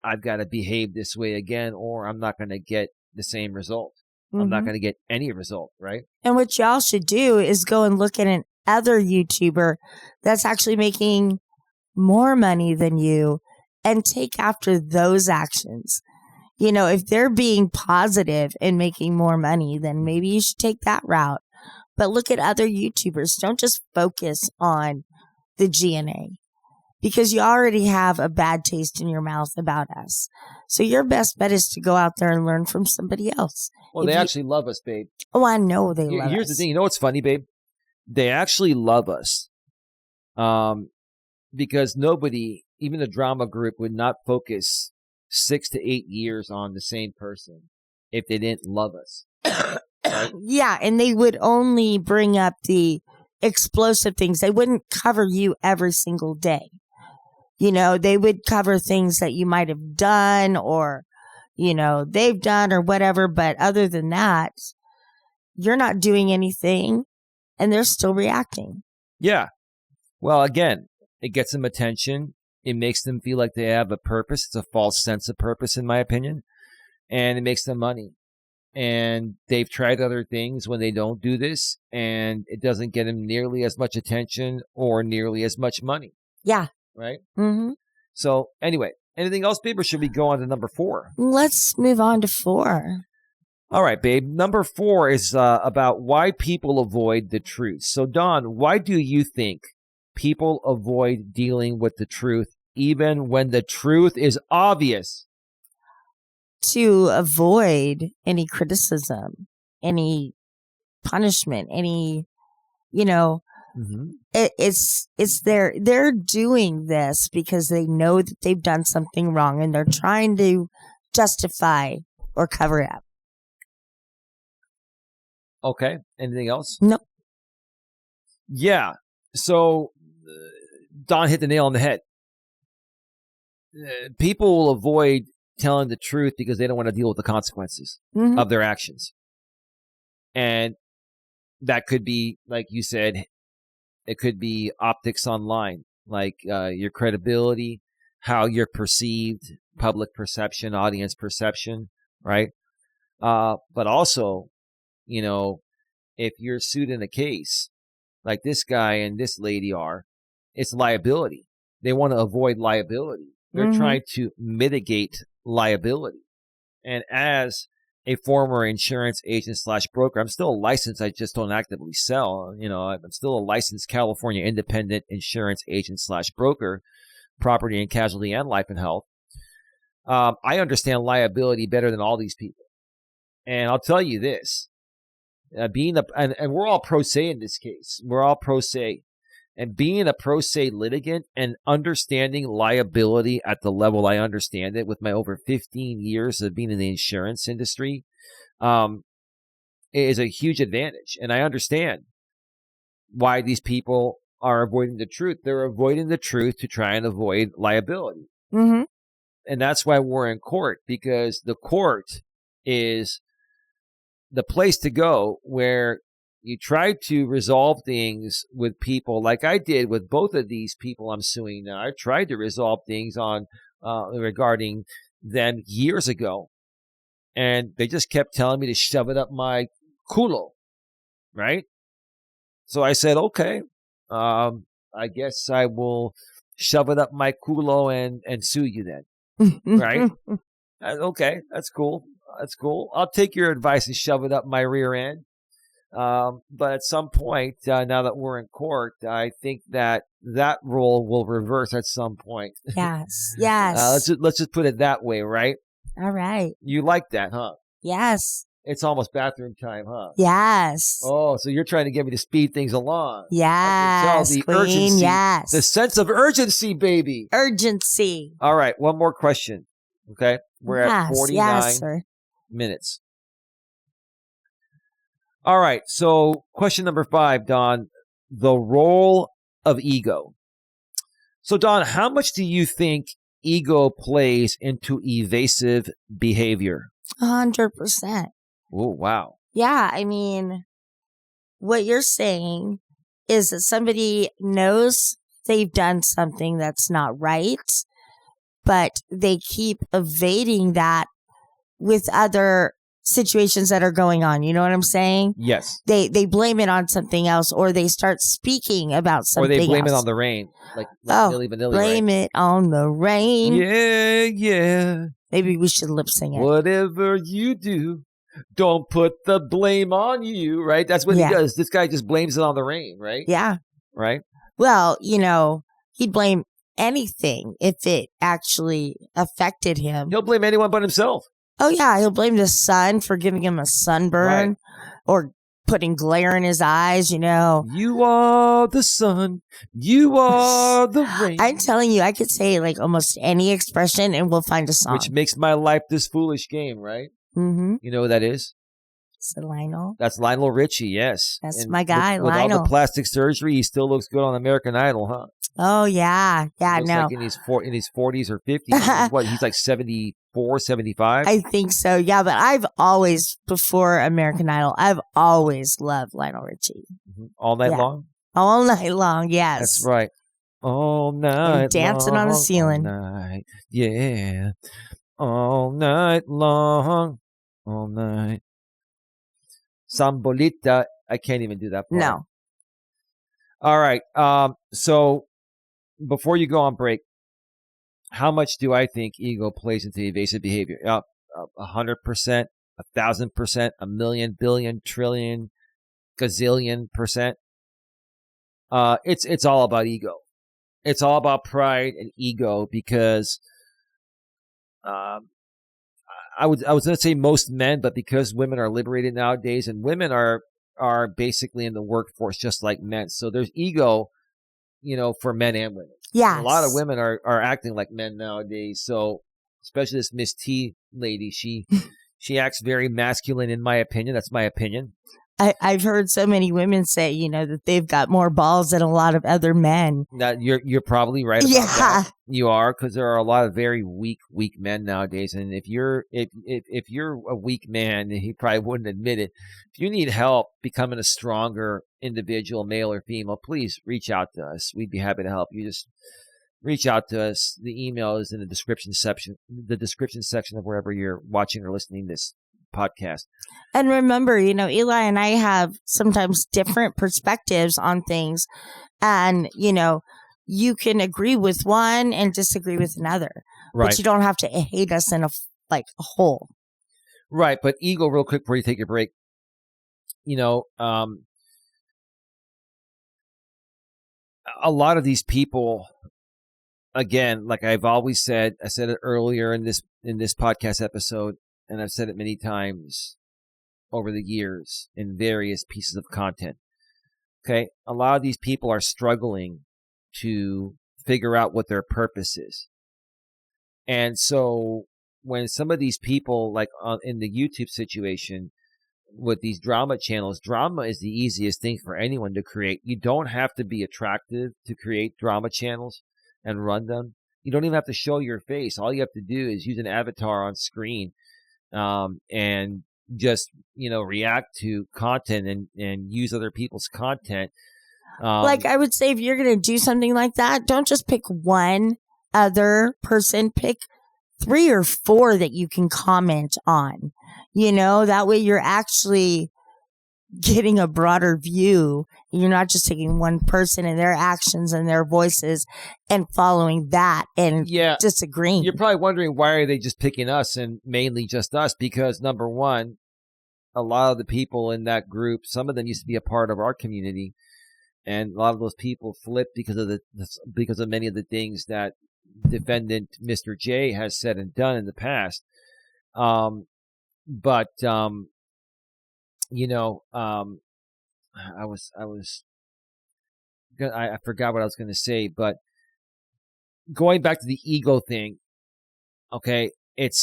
I've got to behave this way again, or I'm not going to get the same result. I'm not going to get any result, right? And what y'all should do is go and look at another YouTuber that's actually making more money than you and take after those actions. You know, if they're being positive and making more money, then maybe you should take that route. But look at other YouTubers. Don't just focus on the GNA, because you already have a bad taste in your mouth about us. So your best bet is to go out there and learn from somebody else. Well, they actually love us, babe. Oh, I know they love us. Here's the thing. You know what's funny, babe? They actually love us. Because nobody, even the drama group, would not focus 6 to 8 years on the same person if they didn't love us. Right? Yeah, and they would only bring up the explosive things. They wouldn't cover you every single day. You know, they would cover things that you might have done or, you know, they've done or whatever. But other than that, you're not doing anything and they're still reacting. Yeah. Well, again, it gets them attention. It makes them feel like they have a purpose. It's a false sense of purpose, in my opinion. And it makes them money. And they've tried other things when they don't do this, and it doesn't get them nearly as much attention or nearly as much money. Yeah. Right? Mm-hmm. So anyway, anything else, babe, or should we go on to number 4? Let's move on to 4. All right, babe. Number 4 is about why people avoid the truth. So, Dawn, why do you think people avoid dealing with the truth even when the truth is obvious? To avoid any criticism, any punishment, any, you know, it's they're doing this because they know that they've done something wrong and they're trying to justify or cover it up. Okay. Anything else? No. Yeah. So Don hit the nail on the head. People will avoid telling the truth because they don't want to deal with the consequences of their actions. And that could be, like you said, it could be optics online, like your credibility, how you're perceived, public perception, audience perception, right? But also, you know, if you're sued in a case like this guy and this lady are, it's liability. They want to avoid liability. They're trying to mitigate liability. And as a former insurance agent / broker, I'm still licensed. I just don't actively sell. You know, I'm still a licensed California independent insurance agent / broker, property and casualty and life and health. I understand liability better than all these people. And I'll tell you this, and we're all pro se in this case. We're all pro se. And being a pro se litigant and understanding liability at the level I understand it with my over 15 years of being in the insurance industry is a huge advantage. And I understand why these people are avoiding the truth. They're avoiding the truth to try and avoid liability. And that's why we're in court, because the court is the place to go where you try to resolve things with people like I did with both of these people I'm suing now. I tried to resolve things on regarding them years ago, and they just kept telling me to shove it up my culo, right? So I said, okay, I guess I will shove it up my culo and sue you then, right? Okay, that's cool. That's cool. I'll take your advice and shove it up my rear end. But at some point, now that we're in court, I think that role will reverse at some point. Yes. Yes. Let's just put it that way, right? All right. You like that, huh? Yes. It's almost bathroom time, huh? Yes. Oh, so you're trying to get me to speed things along. Yes, the Queen, urgency, yes. the sense of urgency, baby. Urgency. All right, one more question. Okay, we're at 49 minutes. All right, so question number 5, Don, the role of ego. So, Don, how much do you think ego plays into evasive behavior? 100%. Oh, wow. Yeah, I mean, what you're saying is that somebody knows they've done something that's not right, but they keep evading that with other situations that are going on. You know what I'm saying? Yes. They blame it on something else, or they start speaking about something else. Or they blame it on the rain. Like Milli Vanilli, blame it on the rain. Yeah, yeah. Maybe we should lip sing it. Whatever you do, don't put the blame on you, right? That's what he does. This guy just blames it on the rain, right? Yeah. Right? Well, he'd blame anything if it actually affected him. He'll blame anyone but himself. Oh, yeah. He'll blame the sun for giving him a sunburn or putting glare in his eyes, You are the sun. You are the rain. I'm telling you, I could say like almost any expression and we'll find a song. Which makes my life this foolish game, right? Mm-hmm. You know who that is? Is it Lionel? That's Lionel Richie, yes. That's my guy, with Lionel. All the plastic surgery, he still looks good on American Idol, huh? Oh, yeah. Yeah, looks like in his 40s or 50s. What, he's like 74, 75? I think so, yeah. But I've always, before American Idol, I've always loved Lionel Richie. Mm-hmm. All night long? All night long, yes. That's right. All night and dancing long, on the ceiling. All night, yeah. All night long. All night. Sambolita. I can't even do that part. No. All right. So before you go on break, how much do I think ego plays into evasive behavior? 100%, 1,000%, 1,000,000, billion, trillion, gazillion percent. It's all about ego. It's all about pride and ego because I was going to say most men, but because women are liberated nowadays and women are basically in the workforce just like men. So there's ego, for men and women. Yeah. A lot of women are acting like men nowadays. So especially this Miss T lady, she acts very masculine in my opinion. That's my opinion. I've heard so many women say, that they've got more balls than a lot of other men. That you're probably right about that. You are, because there are a lot of very weak men nowadays. And if you're a weak man, he probably wouldn't admit it. If you need help becoming a stronger individual, male or female, please reach out to us. We'd be happy to help you. Just reach out to us. The email is in the description section of wherever you're watching or listening to this podcast. And remember, Eli and I have sometimes different perspectives on things, and you can agree with one and disagree with another, right? But you don't have to hate us in a whole. Right. But ego, real quick before you take your break, a lot of these people, again, like I've always said, I said it earlier in this podcast episode, and I've said it many times over the years in various pieces of content. Okay. A lot of these people are struggling to figure out what their purpose is. And so when some of these people, like in the YouTube situation with these drama channels, drama is the easiest thing for anyone to create. You don't have to be attractive to create drama channels and run them. You don't even have to show your face. All you have to do is use an avatar on screen. And just, react to content and use other people's content. I would say if you're going to do something like that, don't just pick one other person, pick 3 or 4 that you can comment on, that way you're actually getting a broader view. You're not just taking one person and their actions and their voices and following that and disagreeing. You're probably wondering, why are they just picking us and mainly just us? Because number one, a lot of the people in that group, some of them used to be a part of our community, and a lot of those people flipped because of many of the things that defendant Mr. J has said and done in the past. I forgot what I was going to say, but going back to the ego thing, okay, it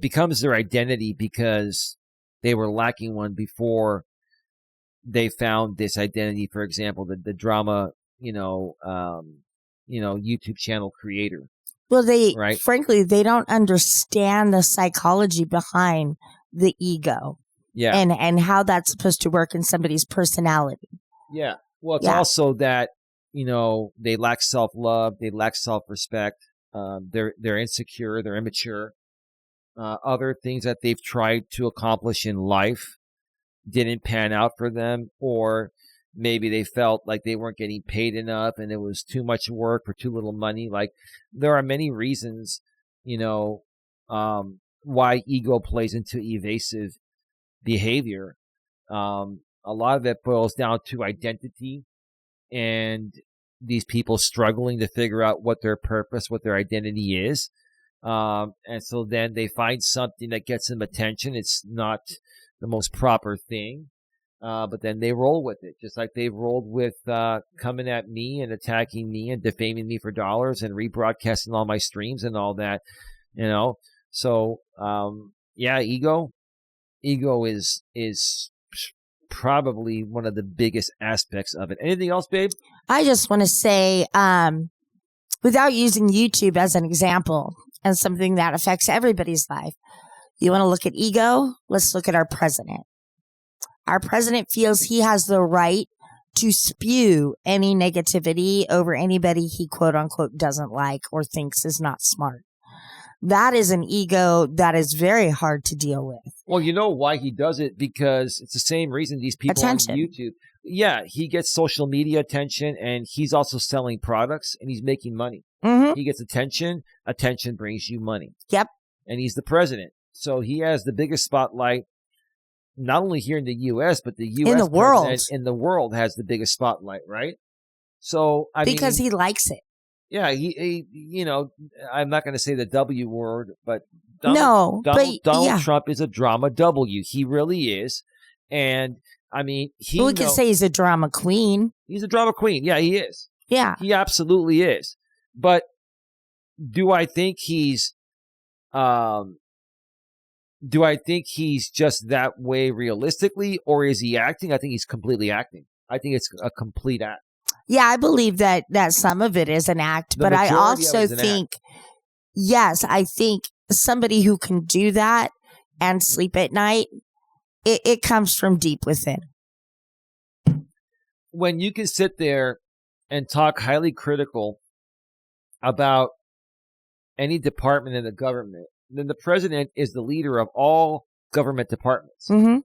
becomes their identity because they were lacking one before they found this identity. For example, the drama, YouTube channel creator. Well, frankly, they don't understand the psychology behind the ego. Yeah. And how that's supposed to work in somebody's personality. Yeah. Well, it's also that, they lack self-love. They lack self-respect. They're insecure. They're immature. Other things that they've tried to accomplish in life didn't pan out for them, or maybe they felt like they weren't getting paid enough and it was too much work for too little money. Like, there are many reasons, why ego plays into evasive behavior. A lot of it boils down to identity and these people struggling to figure out what their purpose, what their identity is. And so then they find something that gets them attention. It's not the most proper thing. But then they roll with it, just like they've rolled with coming at me and attacking me and defaming me for dollars and rebroadcasting all my streams and all that, So, ego is probably one of the biggest aspects of it. Anything else, babe? I just want to say, without using YouTube as an example and something that affects everybody's life, you want to look at ego? Let's look at our president. Our president feels he has the right to spew any negativity over anybody he quote unquote doesn't like or thinks is not smart. That is an ego that is very hard to deal with. Well, you know why he does it? Because it's the same reason these people on YouTube. Yeah, he gets social media attention, and he's also selling products, and he's making money. Mm-hmm. He gets attention. Attention brings you money. Yep. And he's the president. So he has the biggest spotlight, not only here in the U.S., but the U.S. in the world. In the world has the biggest spotlight, right? So, because he likes it. Yeah, he I'm not going to say the W word, but Donald Trump is a drama W. He really is. And we could say he's a drama queen. He's a drama queen. Yeah, he is. Yeah. He absolutely is. But do I think he's just that way realistically, or is he acting? I think he's completely acting. I think it's a complete act. Yeah, I believe that some of it is an act, but I also think, yes, I think somebody who can do that and sleep at night, it comes from deep within. When you can sit there and talk highly critical about any department in the government, then the president is the leader of all government departments. Mm-hmm.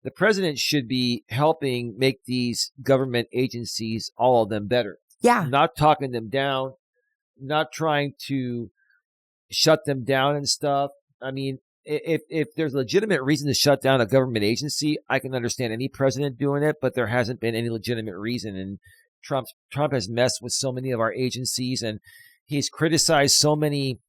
The president should be helping make these government agencies, all of them, better. Yeah. Not talking them down, not trying to shut them down and stuff. I mean, if there's legitimate reason to shut down a government agency, I can understand any president doing it, but there hasn't been any legitimate reason. And Trump has messed with so many of our agencies, and he's criticized so many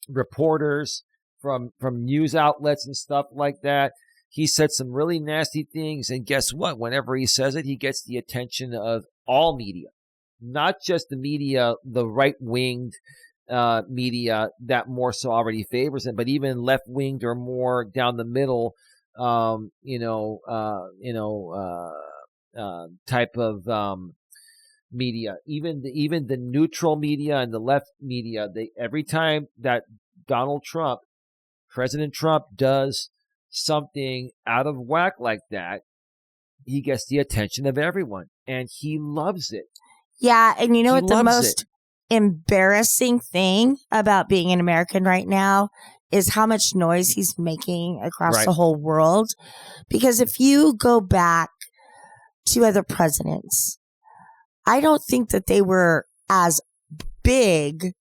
reporters from news outlets and stuff like that. He said some really nasty things, and guess what? Whenever he says it, he gets the attention of all media, not just the media, the right-winged media that more so already favors him, but even left-winged or more down the middle, type of media. Even the neutral media and the left media. Every time that President Trump does something out of whack like that, he gets the attention of everyone, and he loves it. Yeah, and you know what the most embarrassing thing about being an American right now is how much noise he's making across the whole world. Because if you go back to other presidents, I don't think that they were as big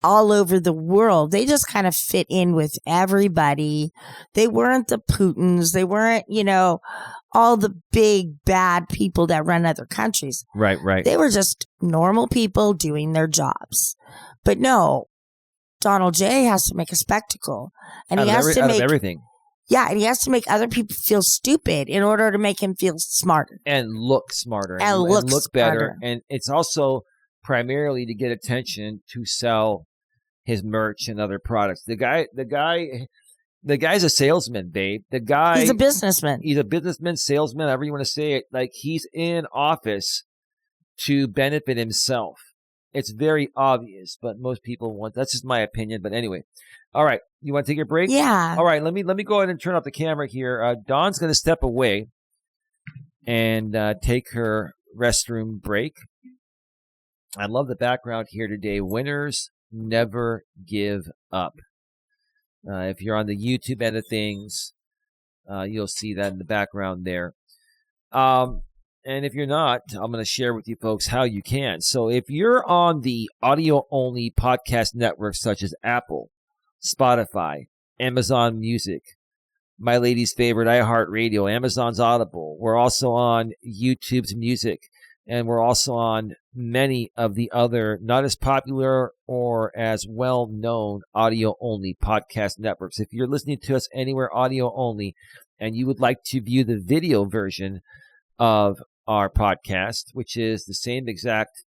all over the world. They just kind of fit in with everybody. They weren't the Putins. They weren't, all the big bad people that run other countries. Right. They were just normal people doing their jobs. But no, Donald J has to make a spectacle. And he has to make everything. Yeah, and he has to make other people feel stupid in order to make him feel smarter. And look smarter. And look better. And it's also primarily to get attention to sell his merch and other products. The guy's a salesman, babe. He's a businessman. He's a businessman, salesman, however you want to say it. Like, he's in office to benefit himself. it's very obvious, but most people want. That's just my opinion. But anyway, all right. You want to take a break? Yeah. All right. Let me go ahead and turn off the camera here. Dawn's going to step away and take her restroom break. I love the background here today. Winners never give up. If you're on the YouTube end of things, you'll see that in the background there. And if you're not, I'm going to share with you folks how you can. So if you're on the audio-only podcast networks such as Apple, Spotify, Amazon Music, my lady's favorite, iHeartRadio, Amazon's Audible, we're also on YouTube's Music, and we're also on many of the other not as popular or as well-known audio-only podcast networks. If you're listening to us anywhere audio-only and you would like to view the video version of our podcast, which is the same exact,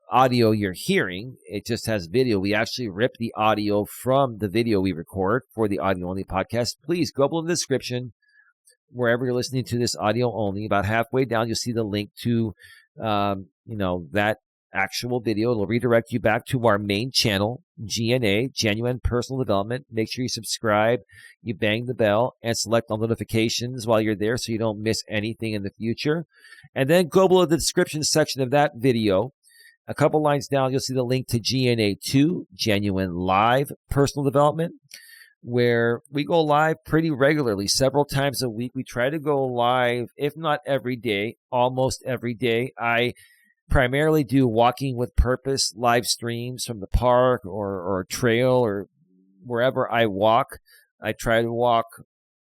audio you're hearing, it just has video. We actually rip the audio from the video we record for the audio-only podcast. Please go below the description wherever you're listening to this audio only. About halfway down, you'll see the link to, that actual video. It'll redirect you back to our main channel, GNA, Genuine Personal Development. Make sure you subscribe, you bang the bell, and select all notifications while you're there so you don't miss anything in the future. And then go below the description section of that video. A couple lines down, you'll see the link to GNA2, Genuine Live Personal Development, where we go live pretty regularly, several times a week. We try to go live, if not every day, almost every day. I primarily do Walking with Purpose live streams from the park or trail or wherever I walk. I try to walk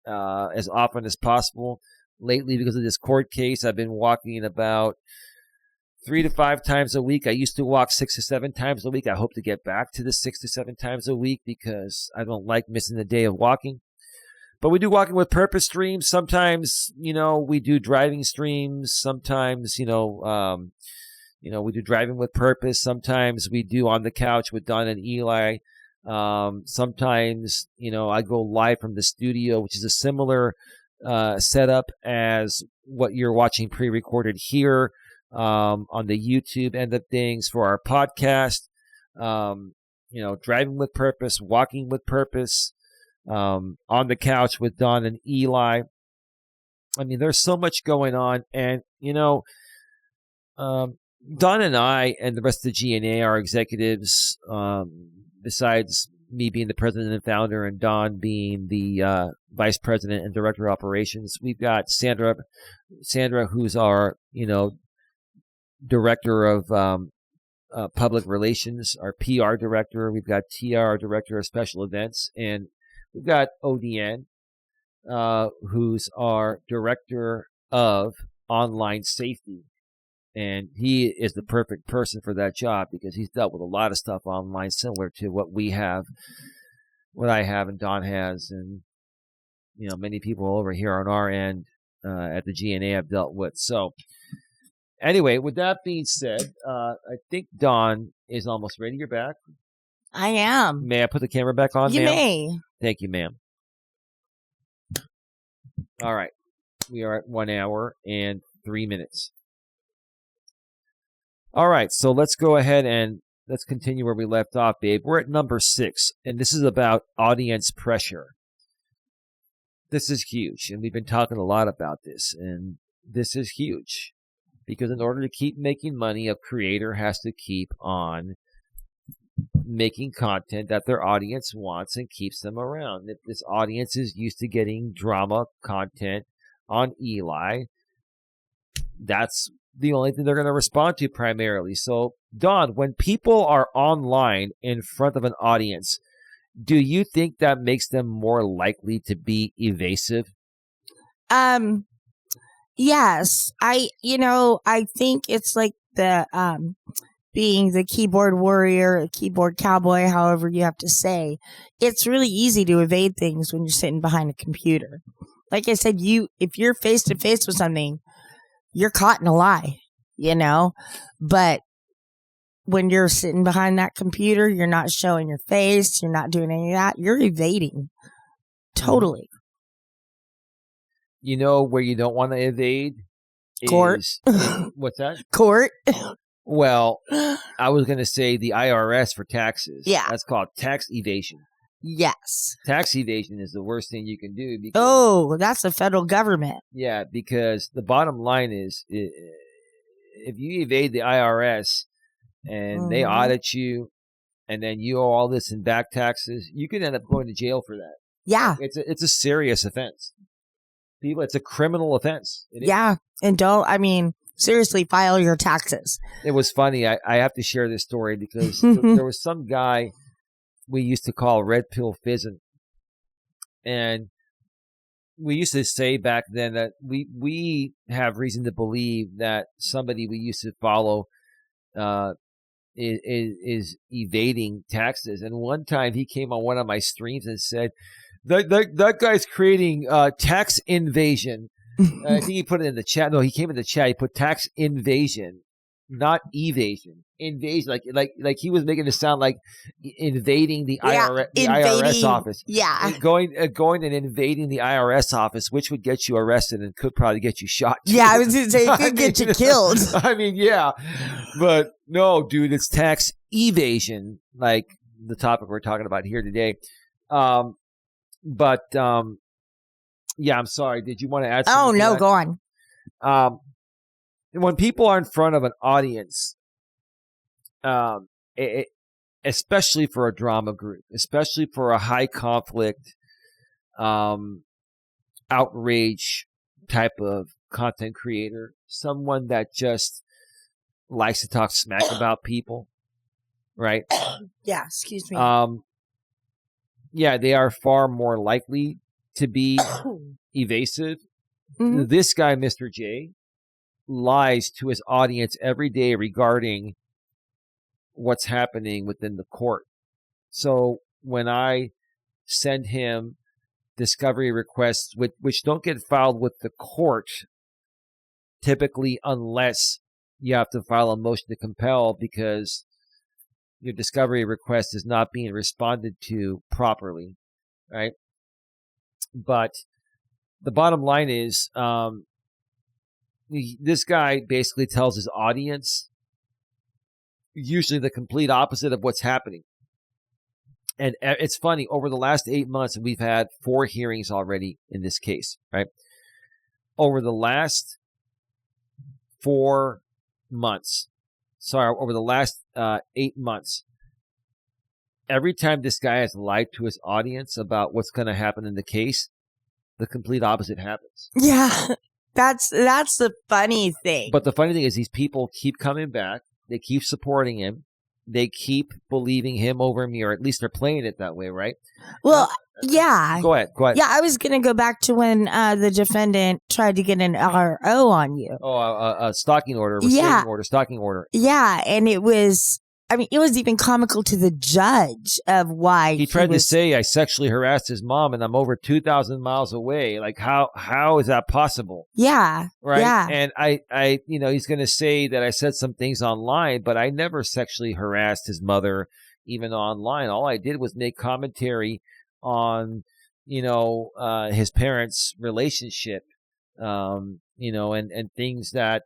as often as possible. Lately, because of this court case, I've been walking about 3 to 5 times a week. I used to walk 6 to 7 times a week. I hope to get back to the 6 to 7 times a week because I don't like missing a day of walking. But we do Walking with Purpose streams. Sometimes, we do driving streams. Sometimes, we do Driving with Purpose. Sometimes we do On the Couch with Don and Eli. Sometimes, I go live from the studio, which is a similar setup as what you're watching pre-recorded here. On the YouTube end of things for our podcast, Driving with Purpose, Walking with Purpose, On the Couch with Don and Eli. I mean, there's so much going on, and Don and I and the rest of the GNA are executives. Besides me being the president and founder, and Don being the vice president and director of operations, we've got Sandra, who's our director of public relations, our PR director. We've got TR, director of special events, and we've got ODN, who's our director of online safety. And he is the perfect person for that job because he's dealt with a lot of stuff online similar to what I have and Don has, and many people over here on our end at the GNA have dealt with. So anyway, with that being said, I think Dawn is almost ready. You're back. I am. May I put the camera back on, You ma'am? may. Thank you, ma'am. All right. We are at 1 hour and 3 minutes. All right. So let's go ahead and let's continue where we left off, babe. We're at number 6, and this is about audience pressure. This is huge, and we've been talking a lot about this, and this is huge. Because in order to keep making money, a creator has to keep on making content that their audience wants and keeps them around. If this audience is used to getting drama content on Eli, that's the only thing they're going to respond to primarily. So, Dawn, when people are online in front of an audience, do you think that makes them more likely to be evasive? Yes. I think it's like the being the keyboard warrior, a keyboard cowboy, however you have to say. It's really easy to evade things when you're sitting behind a computer. Like I said, if you're face to face with something, you're caught in a lie, But when you're sitting behind that computer, you're not showing your face, you're not doing any of that. You're evading. Totally. Where you don't want to evade? Court. What's that? Court. Well, I was going to say the IRS for taxes. Yeah. That's called tax evasion. Yes. Tax evasion is the worst thing you can do. Because, that's the federal government. Yeah, because the bottom line is if you evade the IRS and they audit you and then you owe all this in back taxes, you could end up going to jail for that. Yeah. It's a serious offense. People, it's a criminal offense. Yeah. And seriously, file your taxes. It was funny. I have to share this story because there was some guy we used to call Red Pill Fizzin'. And we used to say back then that we have reason to believe that somebody we used to follow is evading taxes. And one time he came on one of my streams and said, that guy's creating tax invasion. I think he put it in the chat. No, he came in the chat. He put tax invasion, not evasion. Invasion, like he was making it sound like invading the IRS office. Yeah, going and invading the IRS office, which would get you arrested and could probably get you shot. Too. Yeah, I was going to say it could get you killed. Yeah, but no, dude, it's tax evasion, like the topic we're talking about here today. Yeah, I'm sorry. Did you want to add something? Oh, no, go on. When people are in front of an audience, especially for a drama group, especially for a high conflict, outrage type of content creator, someone that just likes to talk smack about people, right? Yeah, excuse me. Yeah, they are far more likely to be evasive. Mm-hmm. This guy, Mr. J, lies to his audience every day regarding what's happening within the court. So when I send him discovery requests, which don't get filed with the court, typically unless you have to file a motion to compel because your discovery request is not being responded to properly, right? But the bottom line is, this guy basically tells his audience usually the complete opposite of what's happening. And it's funny, over the last 8 months, and we've had 4 hearings already in this case, right? Over the last 4 months, over the last 8 months, every time this guy has lied to his audience about what's going to happen in the case, the complete opposite happens. Yeah, that's the funny thing. But the funny thing is these people keep coming back. They keep supporting him. They keep believing him over me, or at least they're playing it that way, right? Well, yeah. Go ahead. Yeah, I was going to go back to when the defendant tried to get an RO on you. Oh, a stalking order, stalking order. Yeah, and it was even comical to the judge of why he tried to say I sexually harassed his mom and I'm over 2,000 miles away. Like how is that possible? Yeah. Right. Yeah. And I he's going to say that I said some things online, but I never sexually harassed his mother, even online. All I did was make commentary on, his parents' relationship, and things that,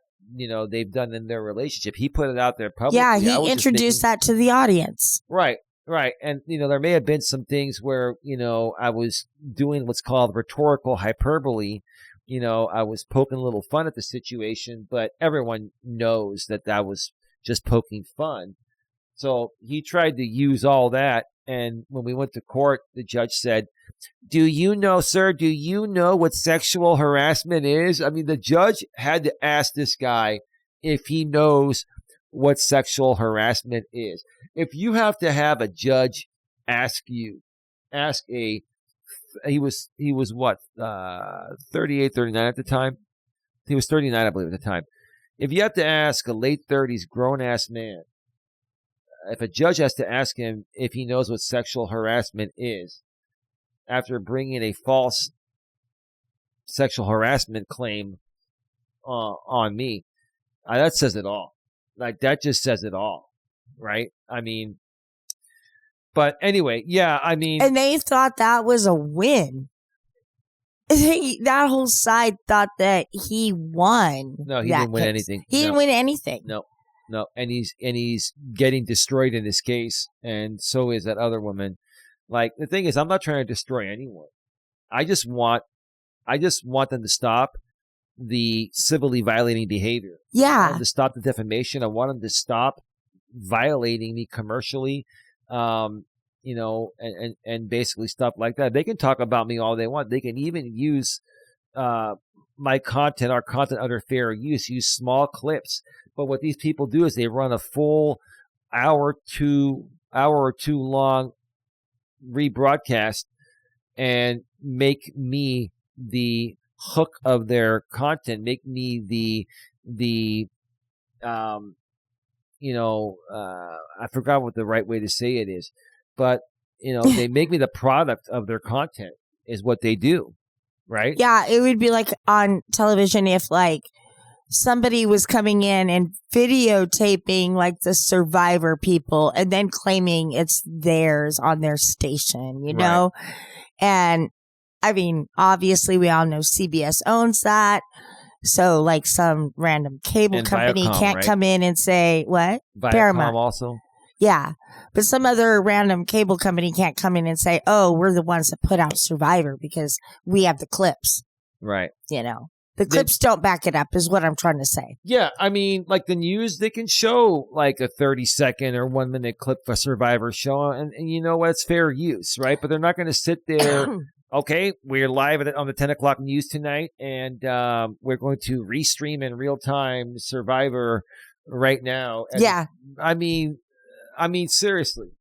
they've done in their relationship. He put it out there publicly. Yeah, he introduced that to the audience. Right. And, there may have been some things where, I was doing what's called rhetorical hyperbole. I was poking a little fun at the situation, but everyone knows that was just poking fun. So he tried to use all that. And when we went to court, the judge said, do you know what sexual harassment is? I mean, the judge had to ask this guy if he knows what sexual harassment is. If you have to have a judge he was what, 38, 39 at the time? He was 39, I believe, at the time. If you have to ask a late 30s grown-ass man, if a judge has to ask him if he knows what sexual harassment is, after bringing a false sexual harassment claim on me, that says it all. Like, that just says it all, right? I mean, but anyway, yeah, I mean. And they thought that was a win. that whole side thought that he won. No, he that didn't win case. anything. He didn't win anything. No, and he's getting destroyed in this case, and so is that other woman. Like, the thing is, I'm not trying to destroy anyone. I just want them to stop the civilly violating behavior. I want Yeah. them to stop the defamation. I want them to stop violating me commercially, and basically stuff like that. They can talk about me all they want. They can even use my content, our content under fair use small clips. But what these people do is they run a full hour or two long rebroadcast and make me the hook of their content, make me I forgot what the right way to say it is, but they make me the product of their content is what they do, right? Yeah, it would be like on television if like somebody was coming in and videotaping like the Survivor people and then claiming it's theirs on their station, know? And I mean, obviously we all know CBS owns that. So like some random cable And company Viacom, can't right? come in and say, what? Viacom Paramount. also. Yeah. But some other random cable company can't come in and say, oh, we're the ones that put out Survivor because we have the clips. Right. The clips don't back it up is what I'm trying to say. Yeah, I mean, like the news, they can show like a 30-second or 1 minute clip of a Survivor show, and you know what? It's fair use, right? But they're not going to sit there. Okay, we're live on the 10 o'clock news tonight, and we're going to restream in real time Survivor right now. And, Yeah. I mean, seriously,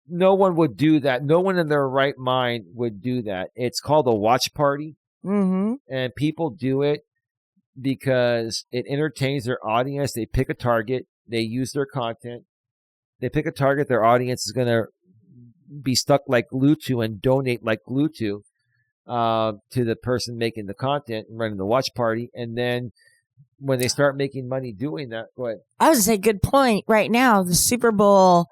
no one would do that. No one in their right mind would do that. It's called a watch party. Mm-hmm. And people do it because it entertains their audience. They pick a target. They use their content. They pick a target their audience is going to be stuck like glue to and donate like glue to the person making the content and running the watch party. And then when they start making money doing that, go ahead. I would say good point. Right now, the Super Bowl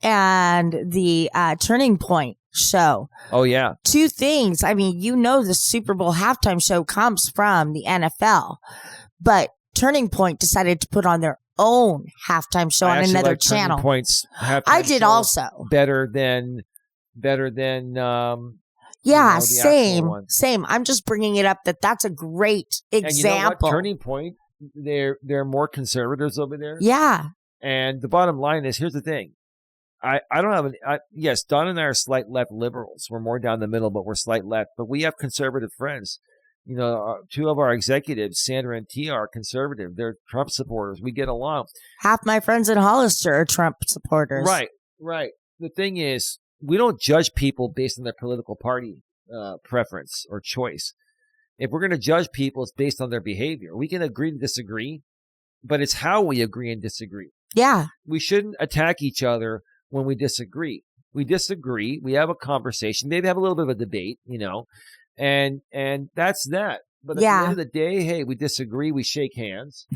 and the Turning Point show. Oh, yeah. Two things. I mean, the Super Bowl halftime show comes from the NFL, but Turning Point decided to put on their own halftime show on another channel. Turning Point's halftime I did show also. better than yeah, the same. I'm just bringing it up that's a great example. And you know what? Turning Point, they're more conservatives over there. Yeah. And the bottom line is, here's the thing. I don't have yes, Don and I are slight left liberals. We're more down the middle, but we're slight left. But we have conservative friends. Two of our executives, Sandra and Tia, are conservative. They're Trump supporters. We get along. Half my friends in Hollister are Trump supporters. Right. The thing is, we don't judge people based on their political party preference or choice. If we're going to judge people, it's based on their behavior. We can agree to disagree, but it's how we agree and disagree. Yeah. We shouldn't attack each other when we disagree. We disagree. We have a conversation. Maybe have a little bit of a debate, and that's that. But at the end of the day, hey, we disagree. We shake hands.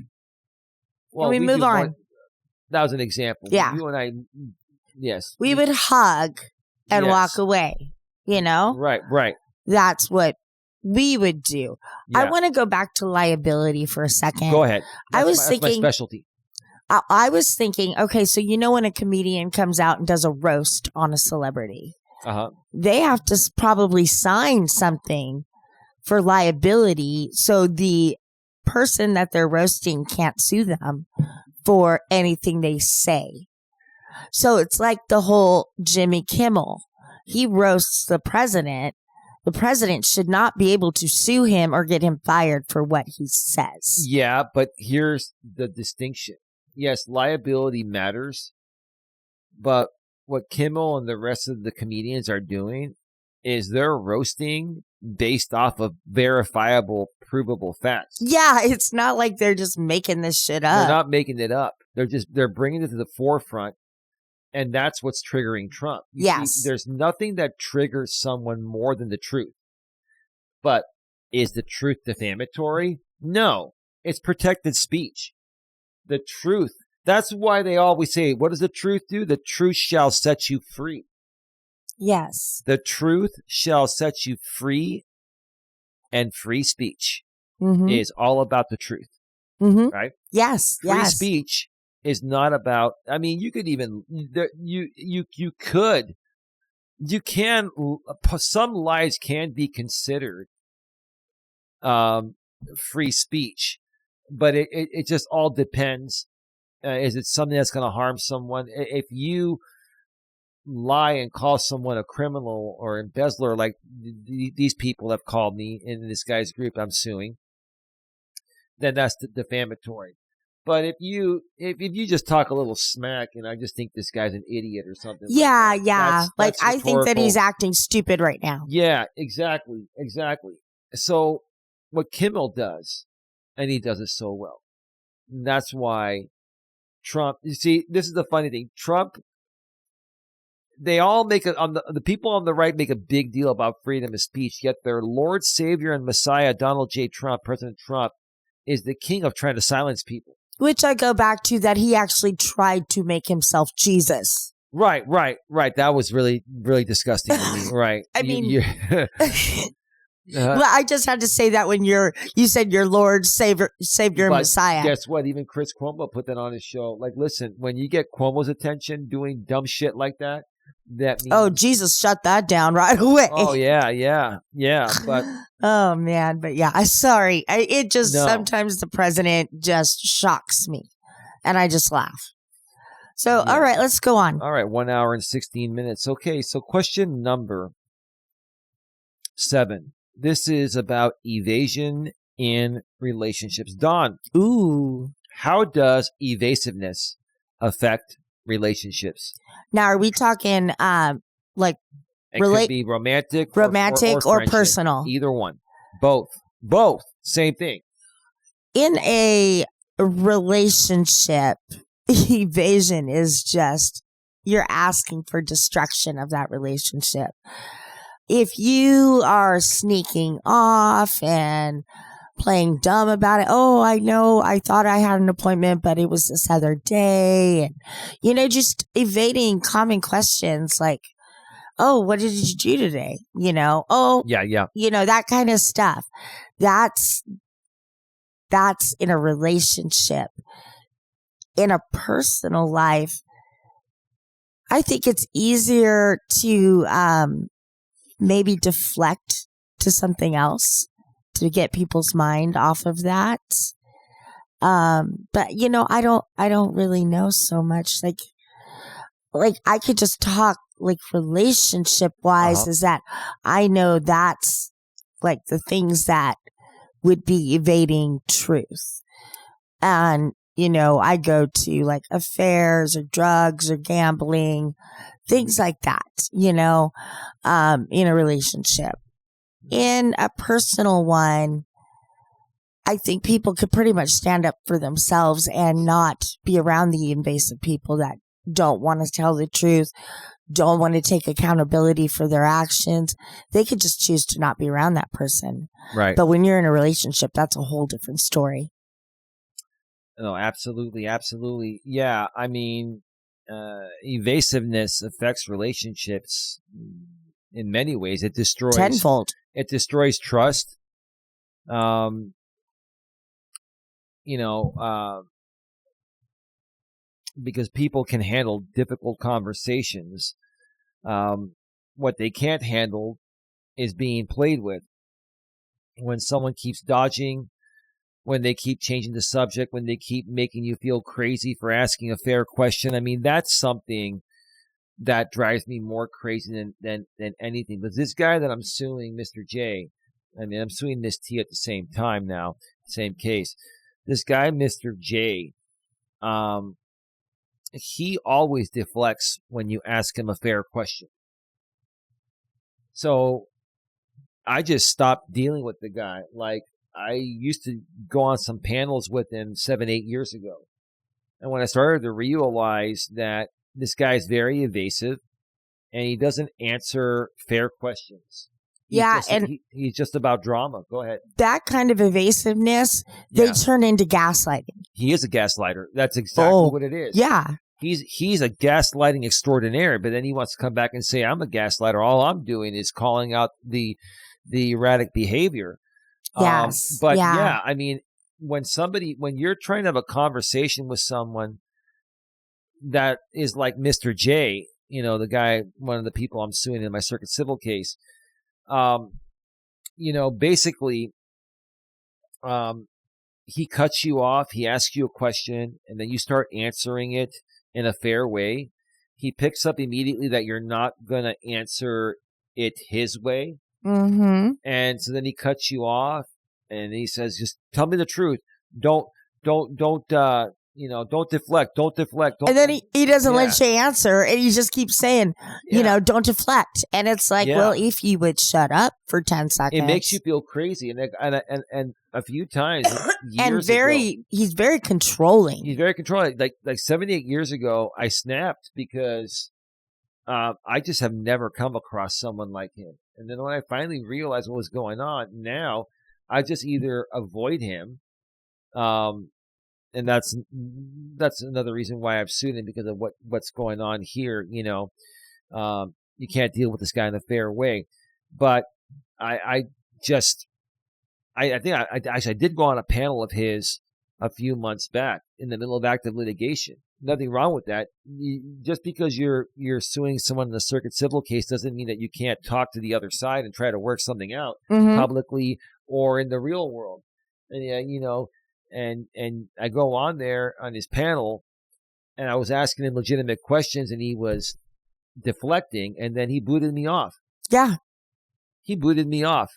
Well, we move on. That was an example. Yeah. You and I, yes. We would hug and walk away, Right. That's what we would do. Yeah. I want to go back to liability for a second. Go ahead. That's my specialty. I was thinking, okay, so when a comedian comes out and does a roast on a celebrity, they have to probably sign something for liability so the person that they're roasting can't sue them for anything they say. So it's like the whole Jimmy Kimmel. He roasts the president. The president should not be able to sue him or get him fired for what he says. Yeah, but here's the distinction. Yes, liability matters, but what Kimmel and the rest of the comedians are doing is they're roasting based off of verifiable, provable facts. Yeah, it's not like they're just making this shit up. They're not making it up. They're bringing it to the forefront, and that's what's triggering Trump. You see, there's nothing that triggers someone more than the truth. But is the truth defamatory? No, it's protected speech. The truth. That's why they always say, what does the truth do? The truth shall set you free. Yes. The truth shall set you free. and free speech Mm-hmm. is all about the truth, Mm-hmm. right? Yes. Free Yes. speech is not about, I mean, you could even, some lies can be considered free speech, but it just all depends. Is it something that's going to harm someone? If you lie and call someone a criminal or embezzler, like these people have called me in this guy's group I'm suing, then that's defamatory. But if you just talk a little smack and I just think this guy's an idiot or something, Yeah, like that, yeah. that's I think that he's rhetorical. acting stupid right now. Yeah, exactly. So what Kimmel does, and he does it so well, and that's why Trump, you see, this is the funny thing. Trump, they all make it on the people on the right make a big deal about freedom of speech, yet their Lord, Savior, and Messiah, Donald J. Trump, President Trump, is the king of trying to silence people. Which I go back to that he actually tried to make himself Jesus. Right. That was really, really disgusting to me. Right. I mean, well, I just had to say that when you said your Lord, Savior, and Messiah. Guess what? Even Chris Cuomo put that on his show. Like, listen, when you get Cuomo's attention doing dumb shit like that, that means, oh, Jesus, shut that down right away. Oh yeah. But oh man, but yeah, I'm sorry. Sometimes the president just shocks me, and I just laugh. So, yeah. All right, let's go on. All right, 1 hour and 16 minutes. Okay, so question number 7. This is about evasion in relationships. Dawn. Ooh. How does evasiveness affect relationships? Now, are we talking like it could be romantic or personal? Either one. Both. Same thing. In a relationship, evasion is just you're asking for destruction of that relationship. If you are sneaking off and playing dumb about it, oh, I know, I thought I had an appointment, but it was this other day. And, just evading common questions like, oh, what did you do today? Oh, yeah. That kind of stuff. That's in a relationship. In a personal life, I think it's easier to maybe deflect to something else to get people's mind off of that. But I don't really know so much. Like I could just talk like relationship wise is that I know that's like the things that would be evading truth. And, I go to like affairs or drugs or gambling, things like that, in a relationship. In a personal one, I think people could pretty much stand up for themselves and not be around the invasive people that don't want to tell the truth, don't want to take accountability for their actions. They could just choose to not be around that person. Right. But when you're in a relationship, that's a whole different story. No, absolutely. Yeah, I mean, evasiveness affects relationships in many ways. It destroys tenfold. It destroys trust. Because people can handle difficult conversations. What they can't handle is being played with. When someone keeps dodging, when they keep changing the subject, when they keep making you feel crazy for asking a fair question. I mean, that's something that drives me more crazy than anything. But this guy that I'm suing, Mr. J, I mean, I'm suing Miss T at the same time now, same case. This guy, Mr. J, he always deflects when you ask him a fair question. So I just stopped dealing with the guy. Like, I used to go on some panels with him 7-8 years ago. And when I started to realize that this guy's very evasive and he doesn't answer fair questions. He's just about drama. Go ahead. That kind of evasiveness, they turn into gaslighting. He is a gaslighter. That's exactly what it is. Yeah. He's a gaslighting extraordinaire, but then he wants to come back and say, I'm a gaslighter. All I'm doing is calling out the erratic behavior. Yes. But yeah. yeah, I mean, when you're trying to have a conversation with someone that is like Mr. J, the guy, one of the people I'm suing in my circuit civil case, basically, he cuts you off, he asks you a question, and then you start answering it in a fair way. He picks up immediately that you're not going to answer it his way. Mm-hmm. And so then he cuts you off and he says, just tell me the truth. Don't deflect. Don't deflect. And then he doesn't let you answer, and he just keeps saying, don't deflect. And it's like, well, if you would shut up for 10 seconds. It makes you feel crazy. And a few times, he's very controlling. He's very controlling. Like 78 years ago, I snapped because I just have never come across someone like him. And then when I finally realized what was going on, now I just either avoid him, and that's another reason why I've sued him, because of what's going on here. You can't deal with this guy in a fair way. But I think I did go on a panel of his a few months back in the middle of active litigation. Nothing wrong with that. Just because you're suing someone in a circuit civil case doesn't mean that you can't talk to the other side and try to work something out publicly or in the real world. And and I go on there on his panel, and I was asking him legitimate questions, and he was deflecting, and then he booted me off. Yeah. He booted me off.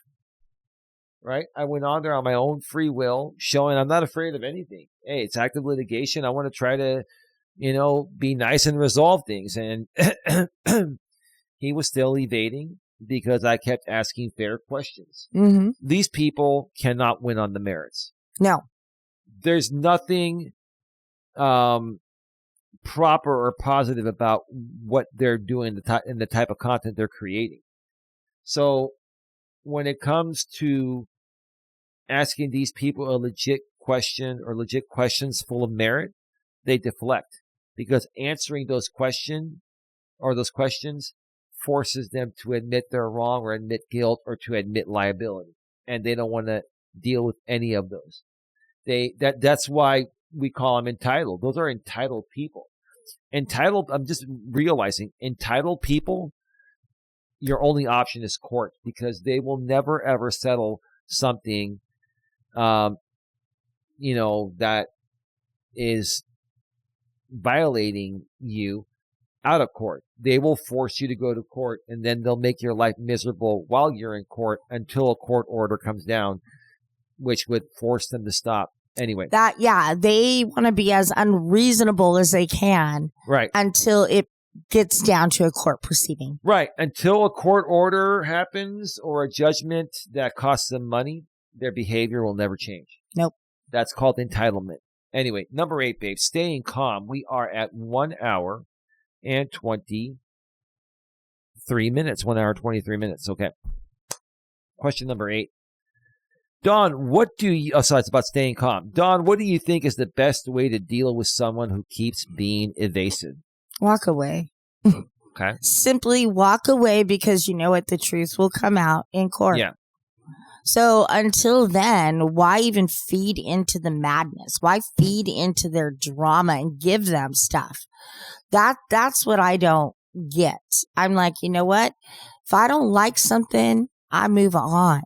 Right? I went on there on my own free will, showing I'm not afraid of anything. Hey, it's active litigation. I want to try to, be nice and resolve things. And he was still evading because I kept asking fair questions. Mm-hmm. These people cannot win on the merits. No. There's nothing proper or positive about what they're doing in the type of content they're creating. So when it comes to asking these people a legit question or legit questions full of merit, they deflect, because answering those questions forces them to admit they're wrong or admit guilt or to admit liability. And they don't want to deal with any of those. That's why we call them entitled. Those are entitled people. Entitled, I'm just realizing, entitled people, your only option is court, because they will never ever settle something that is violating you out of court. They will force you to go to court, and then they'll make your life miserable while you're in court until a court order comes down, which would force them to stop. Anyway. They want to be as unreasonable as they can. Right. Until it gets down to a court proceeding. Right. Until a court order happens or a judgment that costs them money, their behavior will never change. Nope. That's called entitlement. Anyway, number 8, babe, staying calm. We are at 1 hour and 23 minutes. 1 hour, 23 minutes. Okay. Question number 8. Dawn, it's about staying calm. Dawn, what do you think is the best way to deal with someone who keeps being evasive? Walk away. Okay. Simply walk away, because you know what? The truth will come out in court. Yeah. So until then, why even feed into the madness? Why feed into their drama and give them stuff? That's what I don't get. I'm like, you know what? If I don't like something, I move on.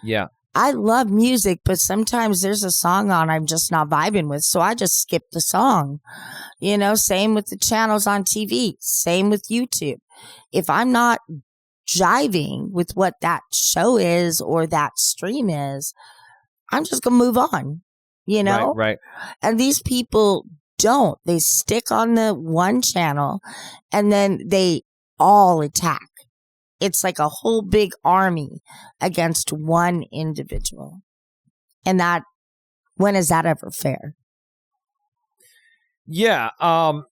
Yeah. I love music, but sometimes there's a song on I'm just not vibing with, so I just skip the song. Same with the channels on TV, same with YouTube. If I'm not jiving with what that show is or that stream is, I'm just going to move on, Right. And these people don't. They stick on the one channel, and then they all attack. It's like a whole big army against one individual. And when is that ever fair? Yeah. The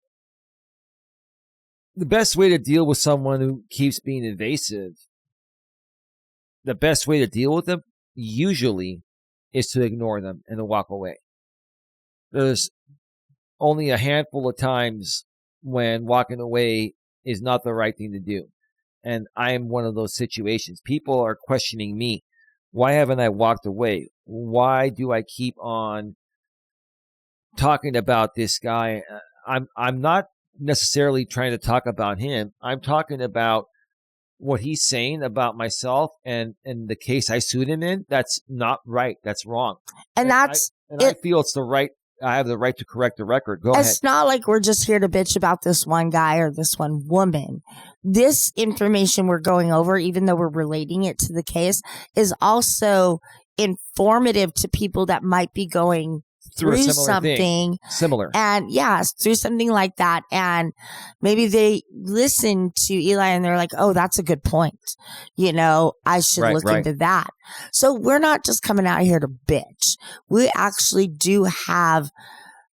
best way to deal with someone who keeps being invasive, the best way to deal with them usually is to ignore them and to walk away. There's only a handful of times when walking away is not the right thing to do. And I am one of those situations. People are questioning me. Why haven't I walked away? Why do I keep on talking about this guy? I'm not necessarily trying to talk about him. I'm talking about what he's saying about myself and the case I sued him in. That's not right. That's wrong. And I feel it's the right. I have the right to correct the record. Go ahead. It's not like we're just here to bitch about this one guy or this one woman. This information we're going over, even though we're relating it to the case, is also informative to people that might be going through something similar. And through something like that. And maybe they listen to Eli and they're like, oh, that's a good point. I should look into that. So we're not just coming out here to bitch. We actually do have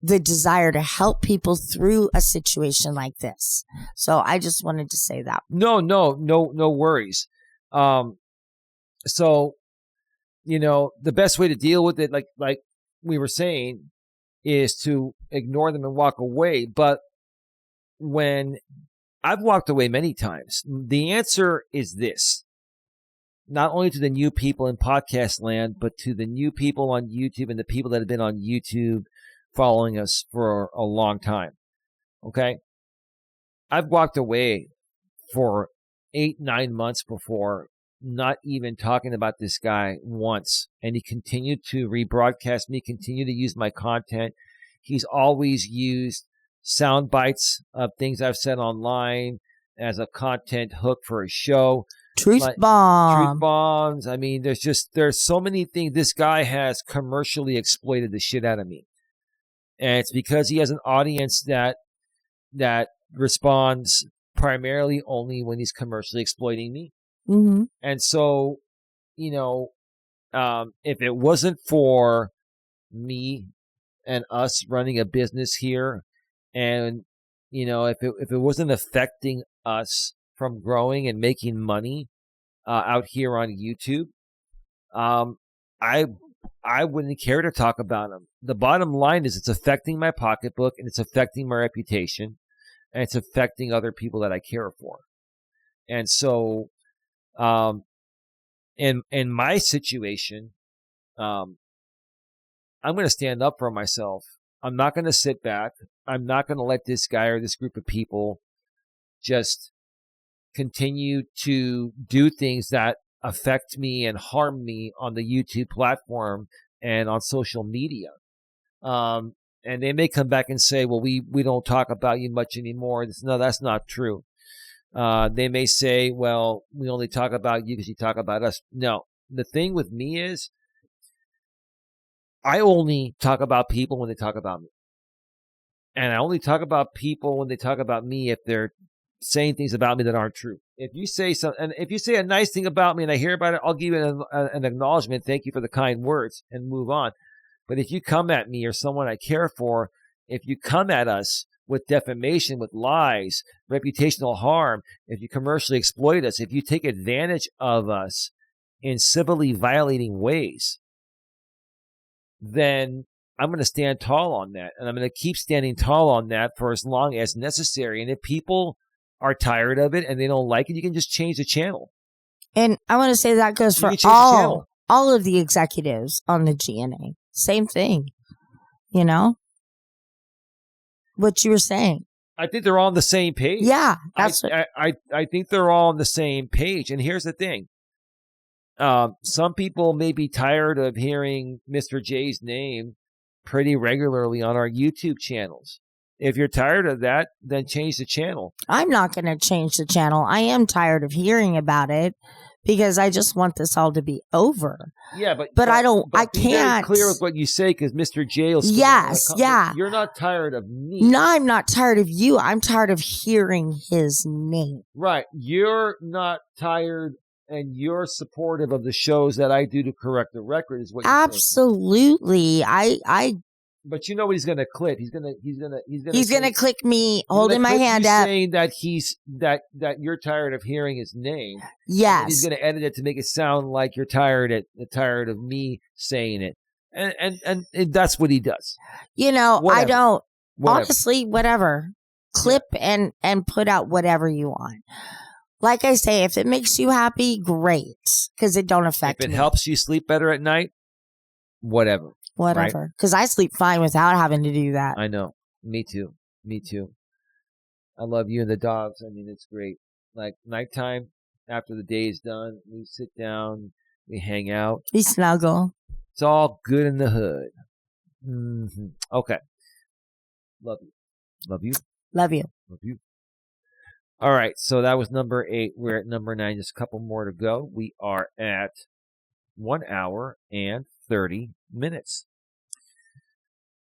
the desire to help people through a situation like this. So I just wanted to say that. No worries. So, the best way to deal with it, like we were saying, is to ignore them and walk away. But when I've walked away many times, the answer is this: not only to the new people in podcast land, but to the new people on YouTube and the people that have been on YouTube following us for a long time. Okay? I've walked away for 8-9 months before, not even talking about this guy once. And he continued to rebroadcast me, continue to use my content. He's always used sound bites of things I've said online as a content hook for a show. Truth bombs. I mean, there's so many things. This guy has commercially exploited the shit out of me. And it's because he has an audience that responds primarily only when he's commercially exploiting me. Mm-hmm. And so, if it wasn't for me and us running a business here, and, if it wasn't affecting us from growing and making money out here on YouTube, I wouldn't care to talk about him. The bottom line is it's affecting my pocketbook, and it's affecting my reputation, and it's affecting other people that I care for. And so, in my situation, I'm going to stand up for myself. I'm not going to sit back. I'm not going to let this guy or this group of people just continue to do things that affect me and harm me on the YouTube platform and on social media. And they may come back and say, well, we don't talk about you much anymore. No, that's not true. They may say, well, we only talk about you because you talk about us. No, the thing with me is I only talk about people when they talk about me. And I only talk about people when they talk about me if they're saying things about me that aren't true. If you say something, and if you say a nice thing about me and I hear about it, I'll give you an acknowledgement. Thank you for the kind words, and move on. But if you come at me or someone I care for, if you come at us with defamation, with lies, reputational harm, if you commercially exploit us, if you take advantage of us in civilly violating ways, then I'm going to stand tall on that. And I'm going to keep standing tall on that for as long as necessary. And if people are tired of it and they don't like it, you can just change the channel. And I want to say that goes for all of the executives on the GNA. Same thing. What you were saying. I think they're all on the same page. Yeah. I think they're all on the same page. And here's the thing. Some people may be tired of hearing Mr. J's name pretty regularly on our YouTube channels. If you're tired of that, then change the channel. I'm not going to change the channel. I am tired of hearing about it because I just want this all to be over. Yeah, but I don't. But I can't. Be very clear with what you say, because Mr. J will. Yes, yeah. You're not tired of me. No, I'm not tired of you. I'm tired of hearing his name. Right. You're not tired. And you're supportive of the shows that I do to correct the record, is what you're saying. Absolutely. But you know what he's going to click? He's going to click me holding my hand up, saying that that you're tired of hearing his name. Yes. He's going to edit it to make it sound like you're tired of me saying it, and that's what he does. Whatever. I don't. Honestly, whatever. Clip and put out whatever you want. Like I say, if it makes you happy, great, because it don't affect me. If it helps you sleep better at night, whatever. Whatever. Because I sleep fine without having to do that. I know. Me too. I love you and the dogs. I mean, it's great. Like nighttime, after the day is done, we sit down, we hang out. We snuggle. It's all good in the hood. Mm-hmm. Okay. Love you. Love you. Love you. All right. So that was number 8. We're at number 9. Just a couple more to go. We are at 1 hour and 30 minutes.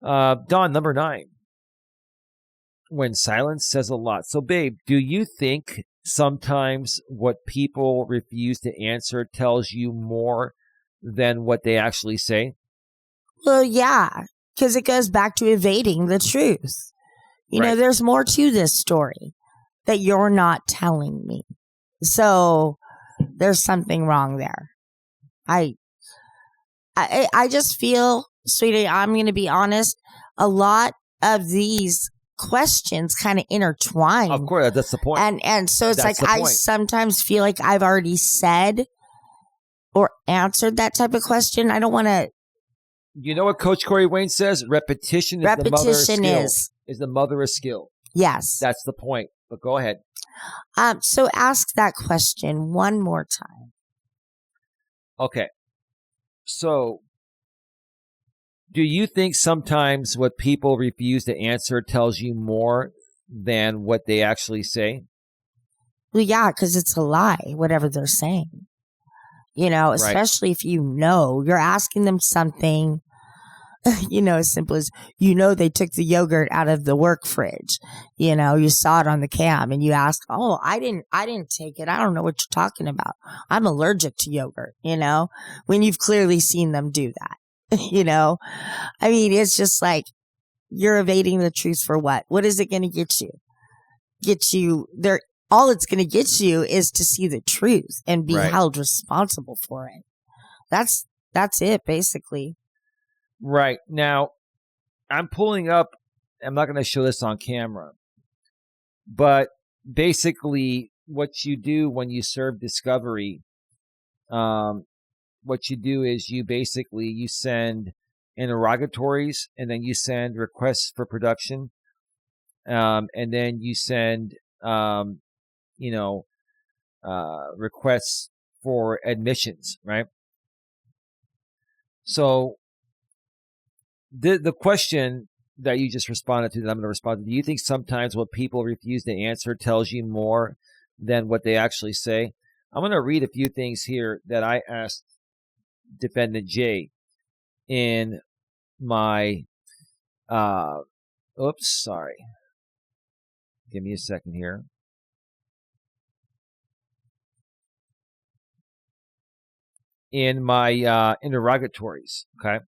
Dawn, number 9. When silence says a lot. So, babe, do you think sometimes what people refuse to answer tells you more than what they actually say? Well, yeah, because it goes back to evading the truth. You know, there's more to this story that you're not telling me. So there's something wrong there. I just feel, sweetie, I'm going to be honest, a lot of these questions kind of intertwine. Of course, that's the point. And so it's like I sometimes feel like I've already said or answered that type of question. I don't want to. You know what Coach Corey Wayne says? Repetition is the mother of skill. Is the mother of skill. Yes. That's the point. But go ahead. So ask that question one more time. Okay. So, do you think sometimes what people refuse to answer tells you more than what they actually say? Well, yeah, because it's a lie, whatever they're saying. You know, especially if you know, you're asking them something, you know, as simple as, you know, they took the yogurt out of the work fridge. You know, you saw it on the cam and you ask, oh, I didn't take it. I don't know what you're talking about. I'm allergic to yogurt, you know, when you've clearly seen them do that, you know, I mean, it's just like, you're evading the truth for what? What is it going to get you? Get you there. All it's going to get you is to see the truth and be held responsible for it. That's it, basically. Right. Now, I'm pulling up, I'm not going to show this on camera, but basically what you do when you serve discovery, what you do is you send interrogatories, and then you send requests for production, and then you send requests for admissions, right? So the question that you just responded to, that I'm going to respond to, do you think sometimes what people refuse to answer tells you more than what they actually say? I'm going to read a few things here that I asked Defendant Jay in my, sorry. Give me a second here. In my interrogatories, okay?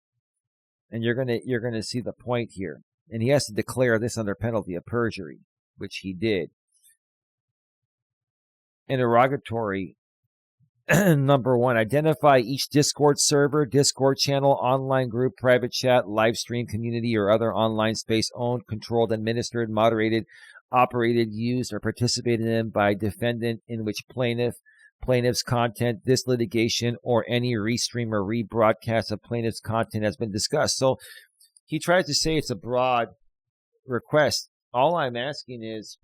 And you're gonna see the point here. And he has to declare this under penalty of perjury, which he did. Interrogatory number 1, identify each Discord server, Discord channel, online group, private chat, live stream, community, or other online space owned, controlled, administered, moderated, operated, used, or participated in by defendant in which plaintiff's content, this litigation, or any restream or rebroadcast of plaintiff's content has been discussed. So he tries to say it's a broad request. All I'm asking is,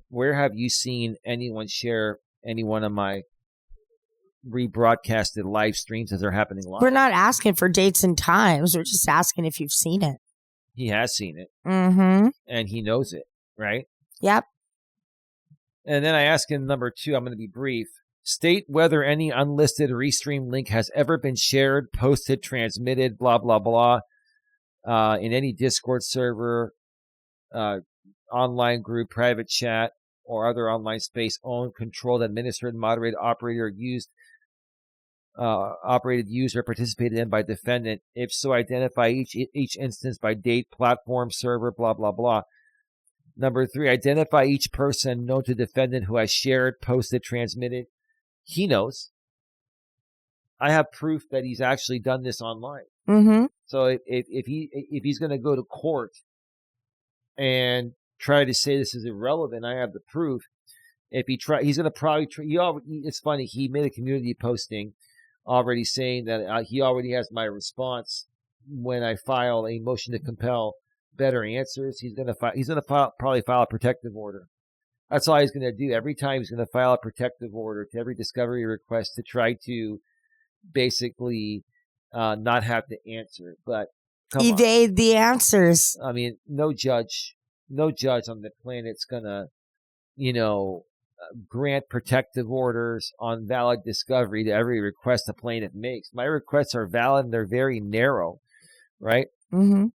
where have you seen anyone share any one of my rebroadcasted live streams as they're happening live? We're not asking for dates and times. We're just asking if you've seen it. He has seen it. Mm-hmm. And he knows it, right? Yep. And then I ask him number 2, I'm going to be brief. State whether any unlisted restream link has ever been shared, posted, transmitted, blah, blah, blah, in any Discord server, online group, private chat, or other online space owned, controlled, administered, moderated, operated, or used, or participated in by defendant. If so, identify each instance by date, platform, server, blah, blah, blah. Number 3, identify each person known to defendant who has shared, posted, transmitted. He knows. I have proof that he's actually done this online. Mm-hmm. So if he's going to go to court and try to say this is irrelevant, I have the proof. If he try, he's going to probably try. It's funny. He made a community posting already saying that he already has my response when I file a motion to compel better answers. He's going to probably file a protective order. That's all he's going to do. Every time he's going to file a protective order to every discovery request to try to basically not have to answer. But evade the answers. I mean, no judge on the planet's going to, grant protective orders on valid discovery to every request a plaintiff makes. My requests are valid and they're very narrow, right? Mm-hmm.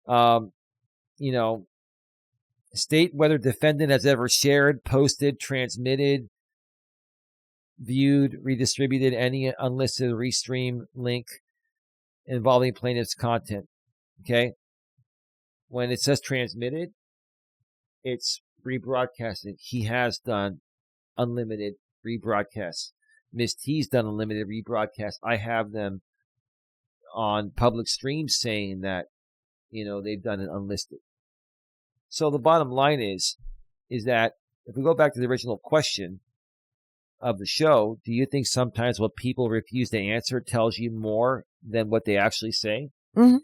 State whether defendant has ever shared, posted, transmitted, viewed, redistributed any unlisted restream link involving plaintiff's content. Okay? When it says transmitted, it's rebroadcasted. He has done unlimited rebroadcasts. Ms. T's done unlimited rebroadcasts. I have them on public streams saying that, they've done it unlisted. So the bottom line is that if we go back to the original question of the show, do you think sometimes what people refuse to answer tells you more than what they actually say? Mm-hmm.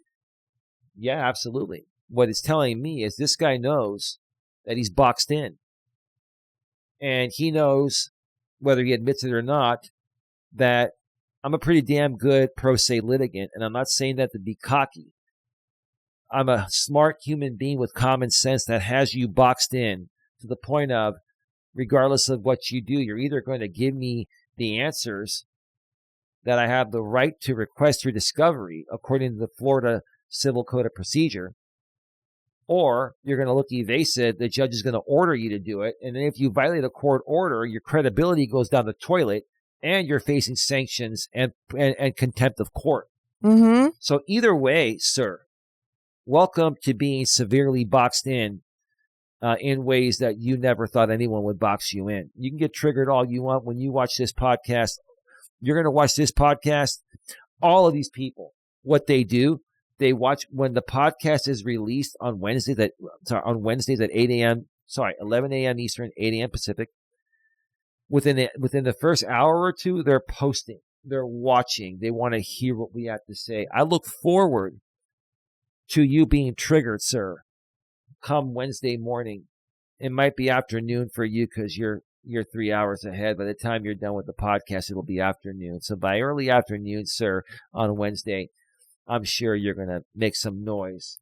Yeah, absolutely. What it's telling me is this guy knows that he's boxed in. And he knows, whether he admits it or not, that I'm a pretty damn good pro se litigant. And I'm not saying that to be cocky. I'm a smart human being with common sense that has you boxed in to the point of, regardless of what you do, you're either going to give me the answers that I have the right to request for discovery according to the Florida Civil Code of Procedure, or you're going to look evasive. The judge is going to order you to do it. And then if you violate a court order, your credibility goes down the toilet and you're facing sanctions and contempt of court. Mm-hmm. So either way, sir, welcome to being severely boxed in ways that you never thought anyone would box you in. You can get triggered all you want when you watch this podcast. You're going to watch this podcast. All of these people, what they do, they watch when the podcast is released on Wednesdays at 8 a.m. 11 a.m. Eastern, 8 a.m. Pacific. Within the first hour or two, they're posting, they're watching, they want to hear what we have to say. I look forward to you being triggered, sir, come Wednesday morning. It might be afternoon for you because you're 3 hours ahead. By the time you're done with the podcast, it'll be afternoon. So by early afternoon, sir, on Wednesday, I'm sure you're going to make some noise.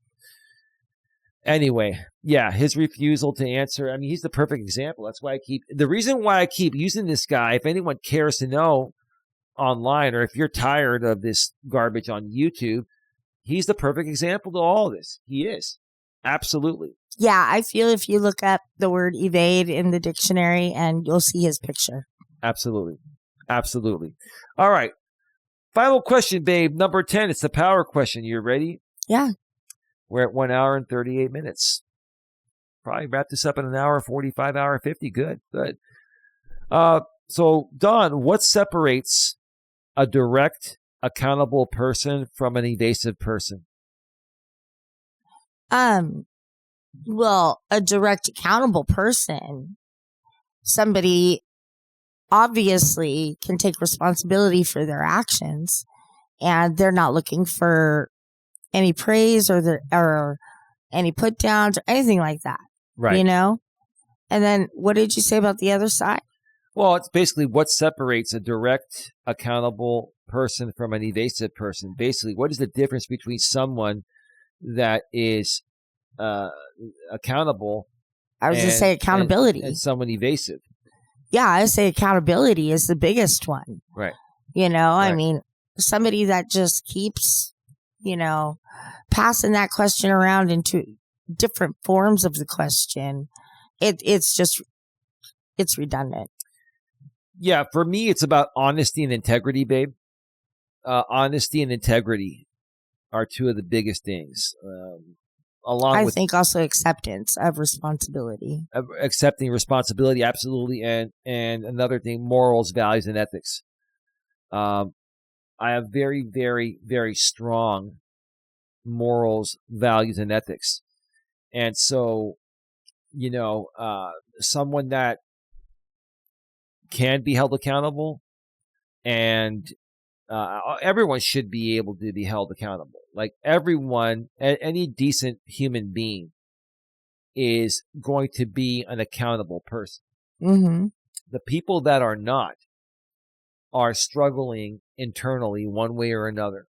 Anyway, yeah, his refusal to answer. I mean, he's the perfect example. That's why the reason why I keep using this guy, if anyone cares to know online, or if you're tired of this garbage on YouTube, he's the perfect example to all of this. He is. Absolutely. Yeah, I feel if you look up the word evade in the dictionary and you'll see his picture. Absolutely. Absolutely. All right. Final question, babe. Number 10. It's the power question. You ready? Yeah. We're at 1 hour and 38 minutes. Probably wrap this up in an hour 45, hour 50. Good. So, Dawn, what separates a direct, accountable person from an evasive person? Well, a direct, accountable person, somebody obviously can take responsibility for their actions, and they're not looking for any praise or any put downs or anything like that. Right. And then what did you say about the other side? Well, it's basically what separates a direct, accountable person from an evasive person. Basically, what is the difference between someone that is accountable? I was going to say accountability. And someone evasive. Yeah, I would say accountability is the biggest one. Right. Right. I mean, somebody that just keeps, passing that question around into different forms of the question, it's redundant. Yeah, for me, it's about honesty and integrity, babe. Honesty and integrity are two of the biggest things. I think also acceptance of responsibility. Accepting responsibility, absolutely. And another thing, morals, values, and ethics. I have very, very, very strong morals, values, and ethics. And so, someone that can be held accountable, and everyone should be able to be held accountable. Like everyone, any decent human being is going to be an accountable person. Mm-hmm. The people that are not are struggling internally one way or another.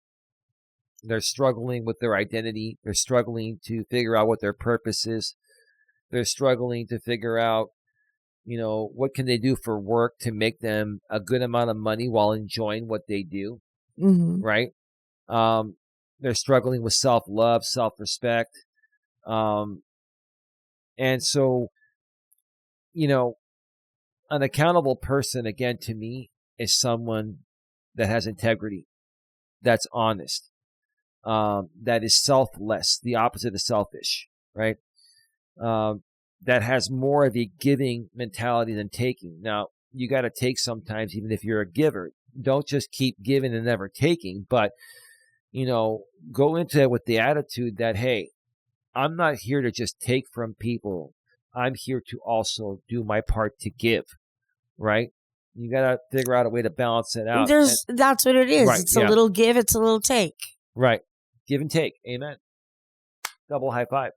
They're struggling with their identity. They're struggling to figure out what their purpose is. They're struggling to figure out, what can they do for work to make them a good amount of money while enjoying what they do, Mm-hmm. right? They're struggling with self-love, self-respect. And so, an accountable person, again, to me, is someone that has integrity, that's honest, that is selfless, the opposite of selfish, right? That has more of a giving mentality than taking. Now, you got to take sometimes, even if you're a giver. Don't just keep giving and never taking, but, go into it with the attitude that, hey, I'm not here to just take from people. I'm here to also do my part to give, right? You got to figure out a way to balance it out. That's what it is. Right, it's a little give, it's a little take. Right. Give and take. Amen. Double high five.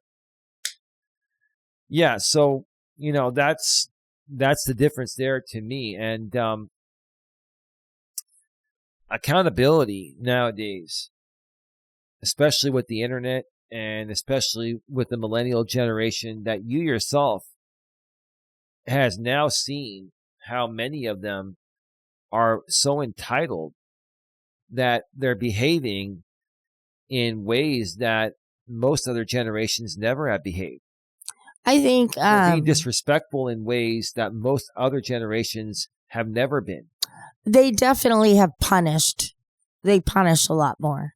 Yeah, so, that's the difference there to me. And accountability nowadays, especially with the internet and especially with the millennial generation, that you yourself has now seen how many of them are so entitled that they're behaving in ways that most other generations never have behaved. I think they're being disrespectful in ways that most other generations have never been. They definitely have punished. They punish a lot more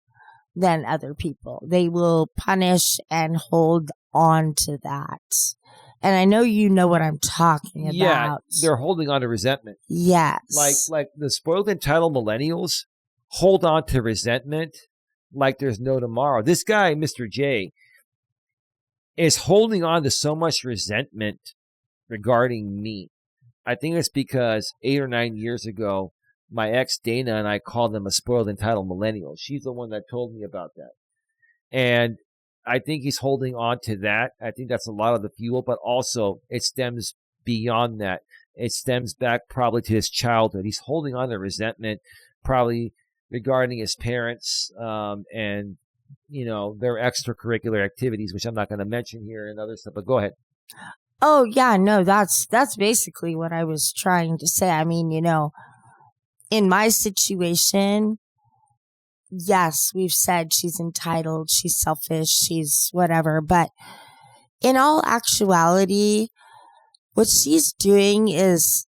than other people. They will punish and hold on to that. And I know you know what I'm talking about. Yeah, they're holding on to resentment. Yes. Like the spoiled entitled millennials hold on to resentment like there's no tomorrow. This guy, Mr. J, is holding on to so much resentment regarding me. I think it's because 8 or 9 years ago, my ex Dana and I called them a spoiled entitled millennial. She's the one that told me about that. And I think he's holding on to that. I think that's a lot of the fuel, but also it stems beyond that. It stems back probably to his childhood. He's holding on to resentment probably regarding his parents and, their extracurricular activities, which I'm not going to mention here, and other stuff, but go ahead. Oh, yeah, no, that's basically what I was trying to say. I mean, in my situation, yes, we've said she's entitled, she's selfish, she's whatever, but in all actuality, what she's doing is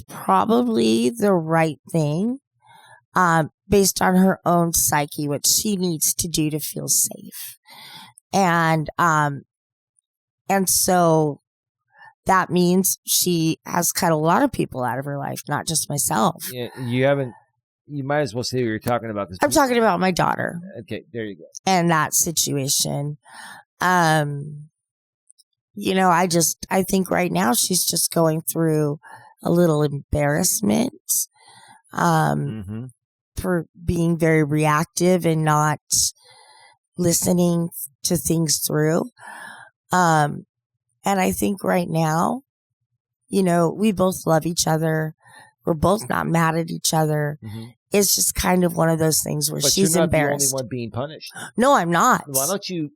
probably the right thing, based on her own psyche, what she needs to do to feel safe. And so that means she has cut a lot of people out of her life, not just myself. Yeah, you might as well say what you're talking about. I'm talking about my daughter. Okay, there you go. And that situation. I think right now she's just going through a little embarrassment, for being very reactive and not listening to things through. And I think right now, we both love each other. We're both not mad at each other. Mm-hmm. It's just kind of one of those things where she's embarrassed. You're not the only one being punished. No, I'm not. Why don't you,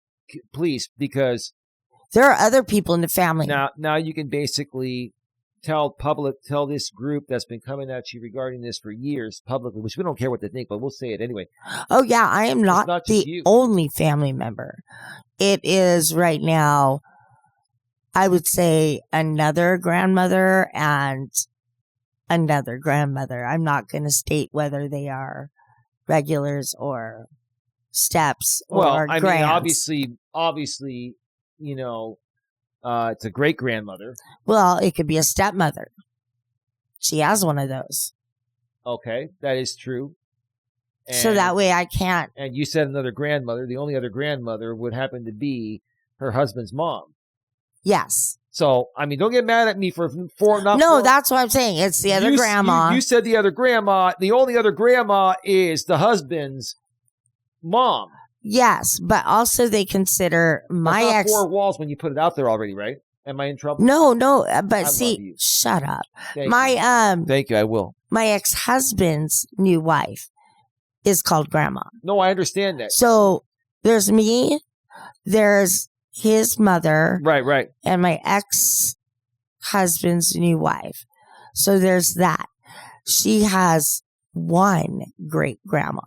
please, because there are other people in the family. Now you can basically tell this group that's been coming at you regarding this for years publicly, which we don't care what they think, but we'll say it anyway. Oh, yeah, I am not the only family member. It is right now, I would say, another grandmother and another grandmother. I'm not going to state whether they are regulars or steps or I grands. mean, obviously, it's a great grandmother. Well, it could be a stepmother. She has one of those. Okay, that is true. And, so that way I can't. And you said another grandmother. The only other grandmother would happen to be her husband's mom. Yes. So, I mean, don't get mad at me for not. No, that's what I'm saying. It's the other grandma. You said the other grandma. The only other grandma is the husband's mom. Yes, but also they consider my That's not ex. 4 walls when you put it out there already, right? Am I in trouble? No, but I see, shut up. Thank you. Thank you. I will. My ex-husband's new wife is called grandma. No, I understand that. So there's me, there's his mother, right, and my ex-husband's new wife. So there's that. She has one great grandma.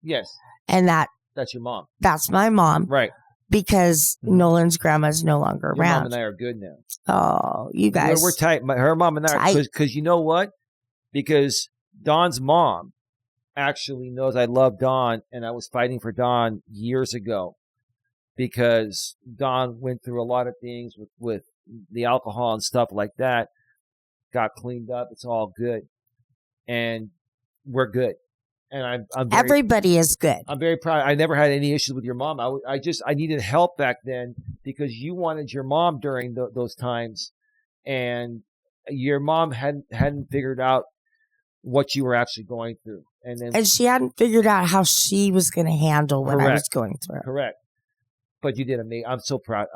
Yes. And that's your mom. That's my mom. Right. Because Nolan's grandma is no longer your around. Mom and I are good now. Oh, you guys. We're tight. Her mom and I are, because you know what? Because Dawn's mom actually knows I love Dawn, and I was fighting for Dawn years ago because Dawn went through a lot of things with the alcohol and stuff like that. Got cleaned up. It's all good. And we're good. And I'm very, everybody is good. I'm very proud. I never had any issues with your mom. I needed help back then because you wanted your mom during those times, and your mom hadn't figured out what you were actually going through, and she hadn't figured out how she was going to handle what I was going through. Correct. But you did amazing. I'm so proud.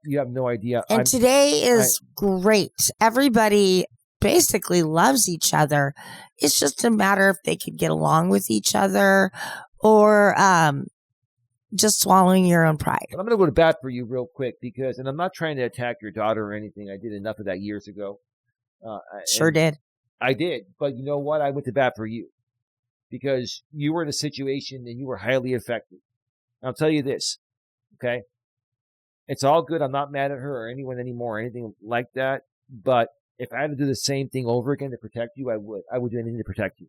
You have no idea. And today is great. Everybody basically loves each other. It's just a matter if they could get along with each other or just swallowing your own pride. I'm going to go to bat for you real quick and I'm not trying to attack your daughter or anything. I did enough of that years ago. Sure did. I did. But you know what? I went to bat for you because you were in a situation and you were highly affected. And I'll tell you this, okay? It's all good. I'm not mad at her or anyone anymore or anything like that. But if I had to do the same thing over again to protect you, I would. I would do anything to protect you.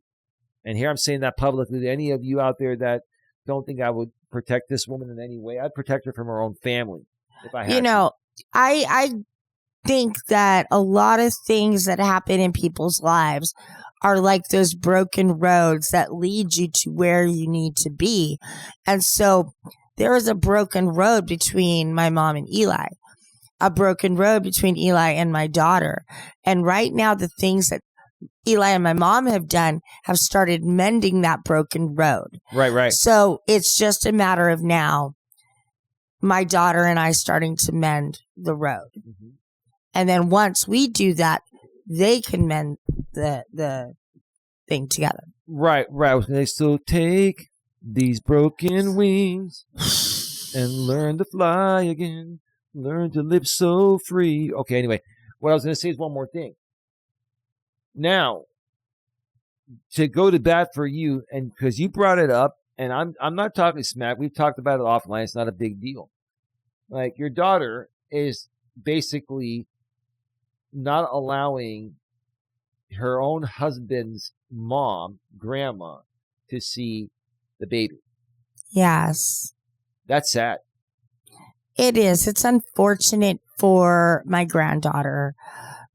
And here I'm saying that publicly to any of you out there that don't think I would protect this woman in any way. I'd protect her from her own family if I had to. I think that a lot of things that happen in people's lives are like those broken roads that lead you to where you need to be. And so there is a broken road between my mom and Eli. A broken road between Eli and my daughter. And right now, the things that Eli and my mom have done have started mending that broken road. Right. So it's just a matter of now, my daughter and I starting to mend the road. Mm-hmm. And then once we do that, they can mend the thing together. Right. So take these broken wings and learn to fly again. Learn to live so free. Okay, anyway, what I was going to say is one more thing. Now, to go to bat for you, and because you brought it up, and I'm not talking smack. We've talked about it offline. It's not a big deal. Like, your daughter is basically not allowing her own husband's mom, grandma, to see the baby. Yes. That's sad. It is. It's unfortunate for my granddaughter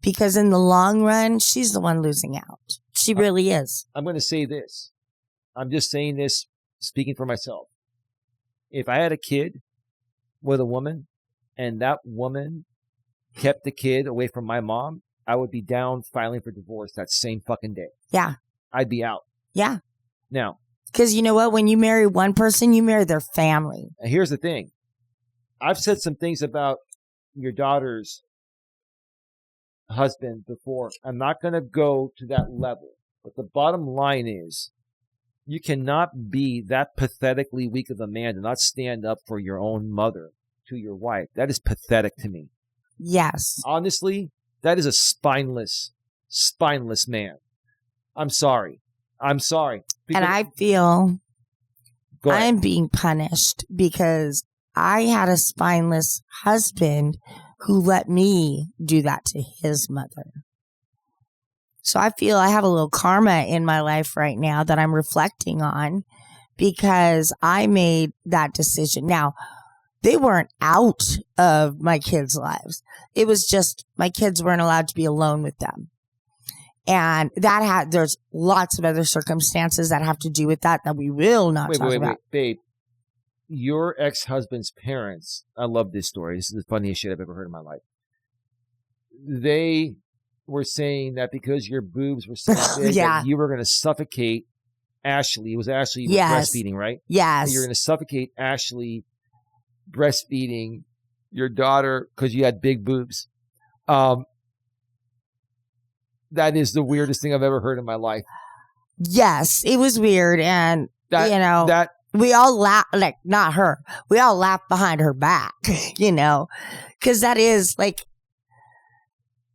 because in the long run, she's the one losing out. She really is. I'm going to say this. I'm just saying this, speaking for myself. If I had a kid with a woman and that woman kept the kid away from my mom, I would be down filing for divorce that same fucking day. Yeah. I'd be out. Yeah. Now. Because you know what? When you marry one person, you marry their family. And here's the thing. I've said some things about your daughter's husband before. I'm not going to go to that level. But the bottom line is, you cannot be that pathetically weak of a man to not stand up for your own mother to your wife. That is pathetic to me. Yes. Honestly, that is a spineless man. I'm sorry. And I feel I'm being punished because I had a spineless husband who let me do that to his mother. So I feel I have a little karma in my life right now that I'm reflecting on because I made that decision. Now, they weren't out of my kids' lives. It was just my kids weren't allowed to be alone with them. And there's lots of other circumstances that have to do with that we will not talk about. Wait, babe. Your ex-husband's parents, I love this story. This is the funniest shit I've ever heard in my life. they were saying that because your boobs were so big that you were going to suffocate Ashley. It was Ashley you were breastfeeding, right? Yes. And you're going to suffocate Ashley breastfeeding your daughter because you had big boobs. That is the weirdest thing I've ever heard in my life. Yes, it was weird. And, that we all laughed, like, not her. We all laughed behind her back, because that is like,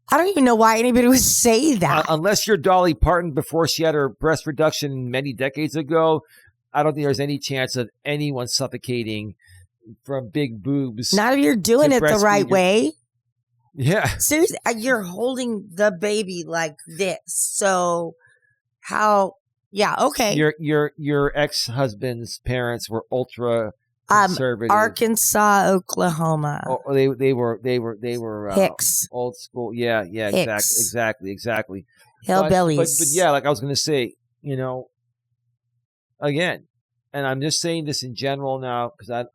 I don't even know why anybody would say that. Unless you're Dolly Parton before she had her breast reduction many decades ago, I don't think there's any chance of anyone suffocating from big boobs. Not if you're doing it the right way. Yeah. Seriously, you're holding the baby like this. So how? Yeah. Okay. Your ex-husband's parents were ultra conservative. Arkansas, Oklahoma. Oh, they were Hicks. Old school. Yeah. Hicks. Exactly. Hillbillies. But yeah, like I was going to say, again, and I'm just saying this in general now because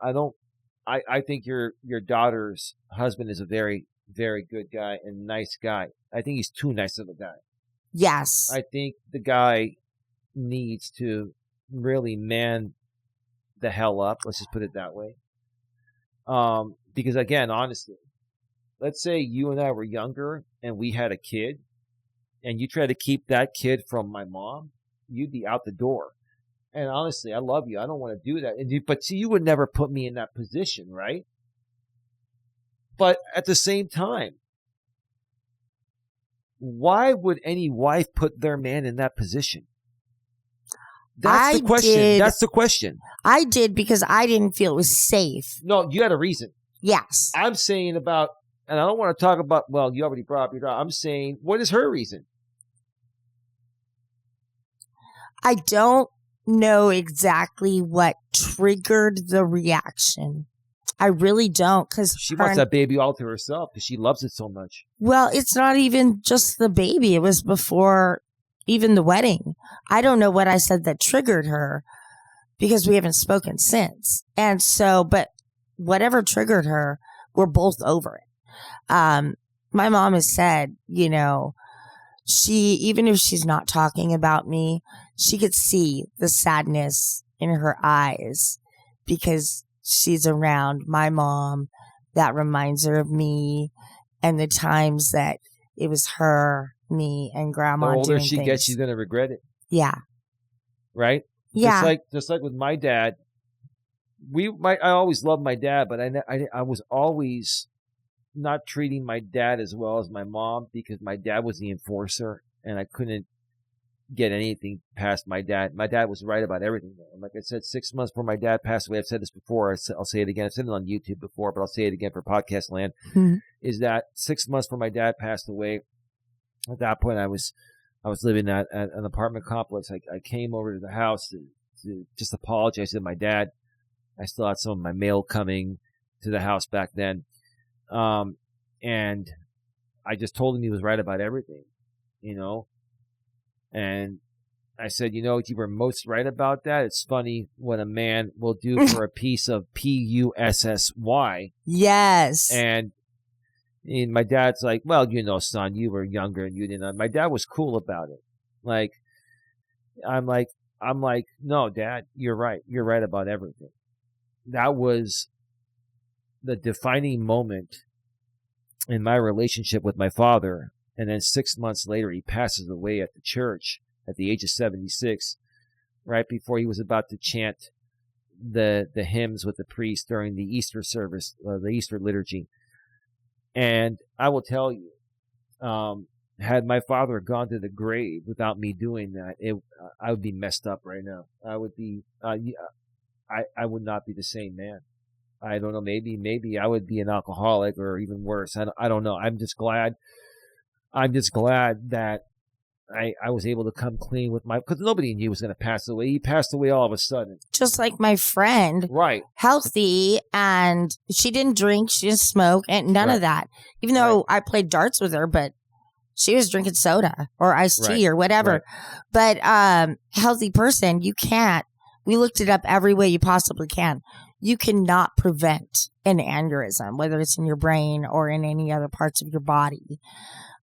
I think your daughter's husband is a very, very good guy and nice guy. I think he's too nice of a guy. Yes. I think the guy needs to really man the hell up. Let's just put it that way. Because again, honestly, let's say you and I were younger and we had a kid and you try to keep that kid from my mom, you'd be out the door. And honestly, I love you. I don't want to do that. But see, you would never put me in that position, right? But at the same time, why would any wife put their man in that position? That's the question. That's the question. I did because I didn't feel it was safe. No, you had a reason. Yes. I'm saying about, and I don't want to talk about, well, you already brought up your daughter. I'm saying, what is her reason? I don't know exactly what triggered the reaction. I really don't, because she wants that baby all to herself because she loves it so much. Well, it's not even just the baby. It was before even the wedding. I don't know what I said that triggered her because we haven't spoken since. And so, but whatever triggered her, we're both over it. My mom has said, even if she's not talking about me, she could see the sadness in her eyes because she's around my mom. That reminds her of me and the times that it was her, me, and grandma doing things. The older she gets, she's going to regret it. Yeah. Right? Yeah. Just like with my dad. I always loved my dad, but I was always not treating my dad as well as my mom because my dad was the enforcer and I couldn't get anything past my dad. My dad was right about everything. And like I said, 6 months before my dad passed away, I've said this before, I'll say it again. I've said it on YouTube before, but I'll say it again for podcast land, is that 6 months before my dad passed away, at that point I was living at an apartment complex. I came over to the house to just apologize to my dad. I still had some of my mail coming to the house back then. And I just told him he was right about everything, and I said, you were most right about that. It's funny what a man will do for a piece of PUSSY. Yes. And my dad's like, well, son, you were younger and you didn't. My dad was cool about it. Like, I'm like, no, Dad, you're right. You're right about everything. That was the defining moment in my relationship with my father. And then 6 months later, he passes away at the church at the age of 76, right before he was about to chant the hymns with the priest during the Easter service, the Easter liturgy. And I will tell you, had my father gone to the grave without me doing that, I would be messed up right now. I would be, I would not be the same man. I don't know. Maybe I would be an alcoholic or even worse. I don't know. I'm just glad that I was able to come clean with because nobody knew he was going to pass away. He passed away all of a sudden. Just like my friend. Right. Healthy, and she didn't drink, she didn't smoke, and none of that. Even though I played darts with her, but she was drinking soda or iced tea or whatever. Right. But healthy person, you can't We looked it up every way you possibly can. You cannot prevent an aneurysm, whether it's in your brain or in any other parts of your body.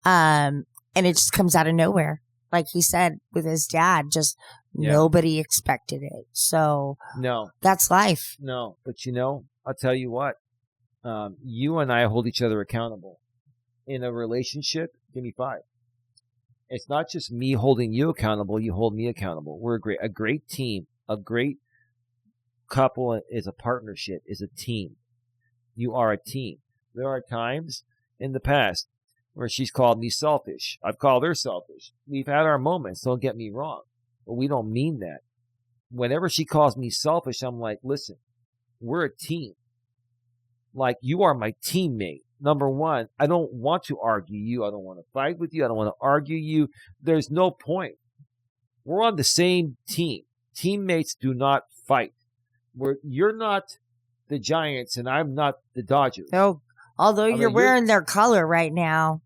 And it just comes out of nowhere. Like he said with his dad, just nobody expected it. So no, that's life. No, but I'll tell you what, you and I hold each other accountable. In a relationship, give me 5. It's not just me holding you accountable, you hold me accountable. We're a great team. A great couple is a partnership, is a team. You are a team. There are times in the past where she's called me selfish. I've called her selfish. We've had our moments, don't get me wrong, but we don't mean that. Whenever she calls me selfish, I'm like, listen, we're a team. Like, you are my teammate. Number one, I don't want to argue you. I don't want to fight with you. I don't want to argue you. There's no point. We're on the same team. Teammates do not fight. You're not the Giants and I'm not the Dodgers. No, although you're wearing their color right now.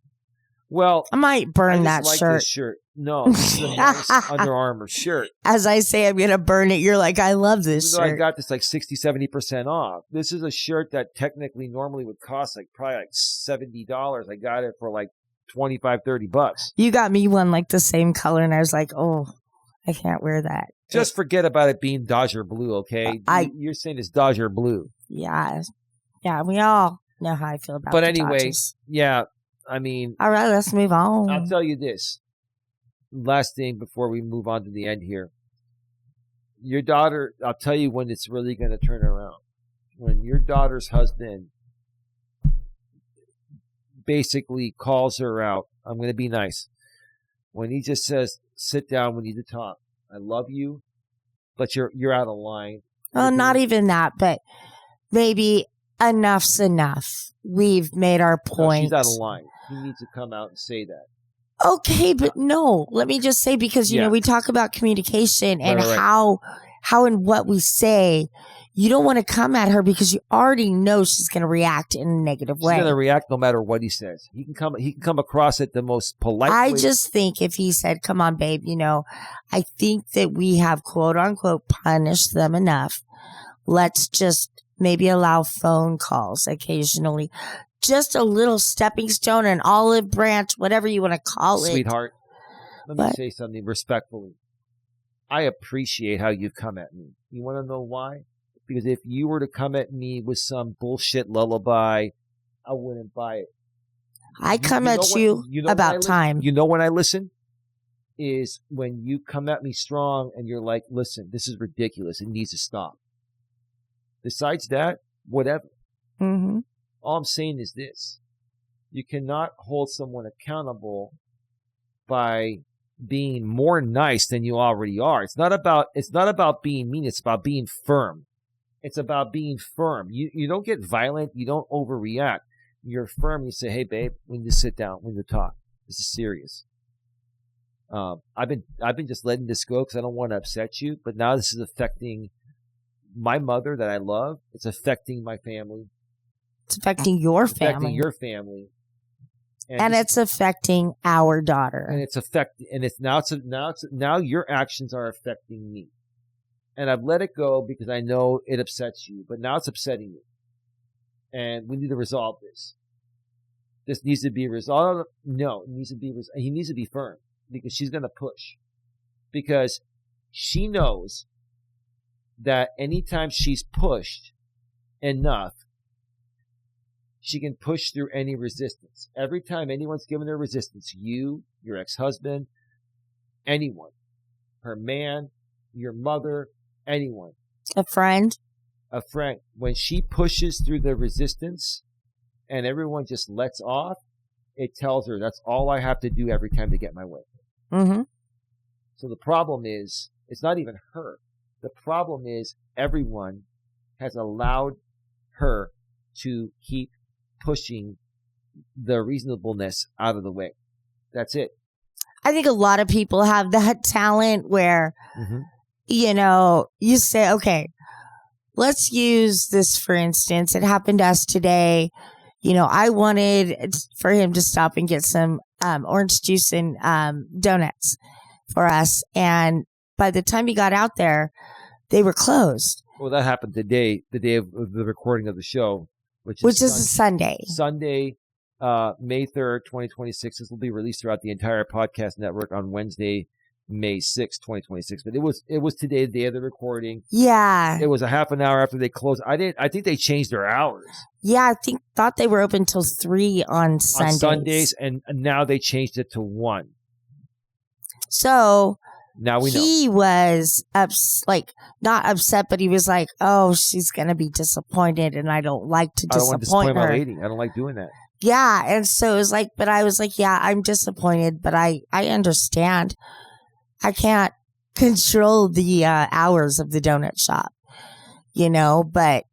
Well, I might burn that like shirt. This shirt. No, this is a nice Under Armour shirt. As I say, I'm going to burn it. You're like, I love this shirt. I got this like 60, 70% off. This is a shirt that technically normally would cost probably like $70. I got it for like $25, $30. You got me one like the same color, and I was like, oh, I can't wear that. Just forget about it being Dodger blue, okay? You're saying it's Dodger blue. Yeah. Yeah, we all know how I feel about it. But anyway, Dodgers. Yeah, I mean. All right, let's move on. I'll tell you this. Last thing before we move on to the end here. Your daughter, I'll tell you when it's really going to turn around. When your daughter's husband basically calls her out, I'm going to be nice. When he just says, sit down, we need to talk. I love you, but you're out of line. Well, not even that, but maybe enough's enough. We've made our point. No, she's out of line. He needs to come out and say that. Okay, but no. Let me just say, because, you know, we talk about communication and right. how and what we say. You don't want to come at her because you already know she's going to react in a negative way. She's going to react no matter what he says. He can come across it the most polite way. I just think if he said, come on, babe, you know, I think that we have, quote unquote, punished them enough. Let's just maybe allow phone calls occasionally. Just a little stepping stone, an olive branch, whatever you want to call it. Sweetheart, let me say something respectfully. I appreciate how you've come at me. You want to know why? Because if you were to come at me with some bullshit lullaby, I wouldn't buy it. I come at you about time. You know when I listen? Is when you come at me strong and you're like, listen, this is ridiculous. It needs to stop. Besides that, whatever. Mm-hmm. All I'm saying is this. You cannot hold someone accountable by being more nice than you already are. It's not about being mean. It's about being firm. It's about being firm. You don't get violent. You don't overreact. You're firm. You say, hey, babe, we need to sit down. We need to talk. This is serious. I've been just letting this go because I don't want to upset you. But now this is affecting my mother that I love. It's affecting my family. It's affecting your family. Affecting your family. And it's affecting our daughter. And now your actions are affecting me. And I've let it go because I know it upsets you, but now it's upsetting you. And we need to resolve this. This needs to be resolved. No, he needs to be firm because she's going to push. Because she knows that anytime she's pushed enough, she can push through any resistance. Every time anyone's given her resistance, you, your ex-husband, anyone, her man, your mother, anyone. A friend. When she pushes through the resistance and everyone just lets off, it tells her that's all I have to do every time to get my way. Mm-hmm. So the problem is, it's not even her. The problem is everyone has allowed her to keep pushing the reasonableness out of the way. That's it. I think a lot of people have that talent where, you know, you say, okay, let's use this for instance. It happened to us today. You know, I wanted for him to stop and get some orange juice and donuts for us. And by the time he got out there, they were closed. Well, that happened today, the day of the recording of the show, which is a Sunday. Sunday, May 3rd, 2026. This will be released throughout the entire podcast network on Wednesday, May 6th, 2026. But it was today, the day of the recording. Yeah. It was a half an hour after they closed. I think they changed their hours. Yeah, thought they were open till 3 on Sundays. On Sundays, and now they changed it to 1. So now we know. He was not upset, but he was like, "Oh, she's gonna be disappointed, and I don't like to disappoint her. I don't want to disappoint my lady. I don't like doing that." Yeah, and so it was like, but I was like, "Yeah, I'm disappointed, but I understand. I can't control the hours of the donut shop, but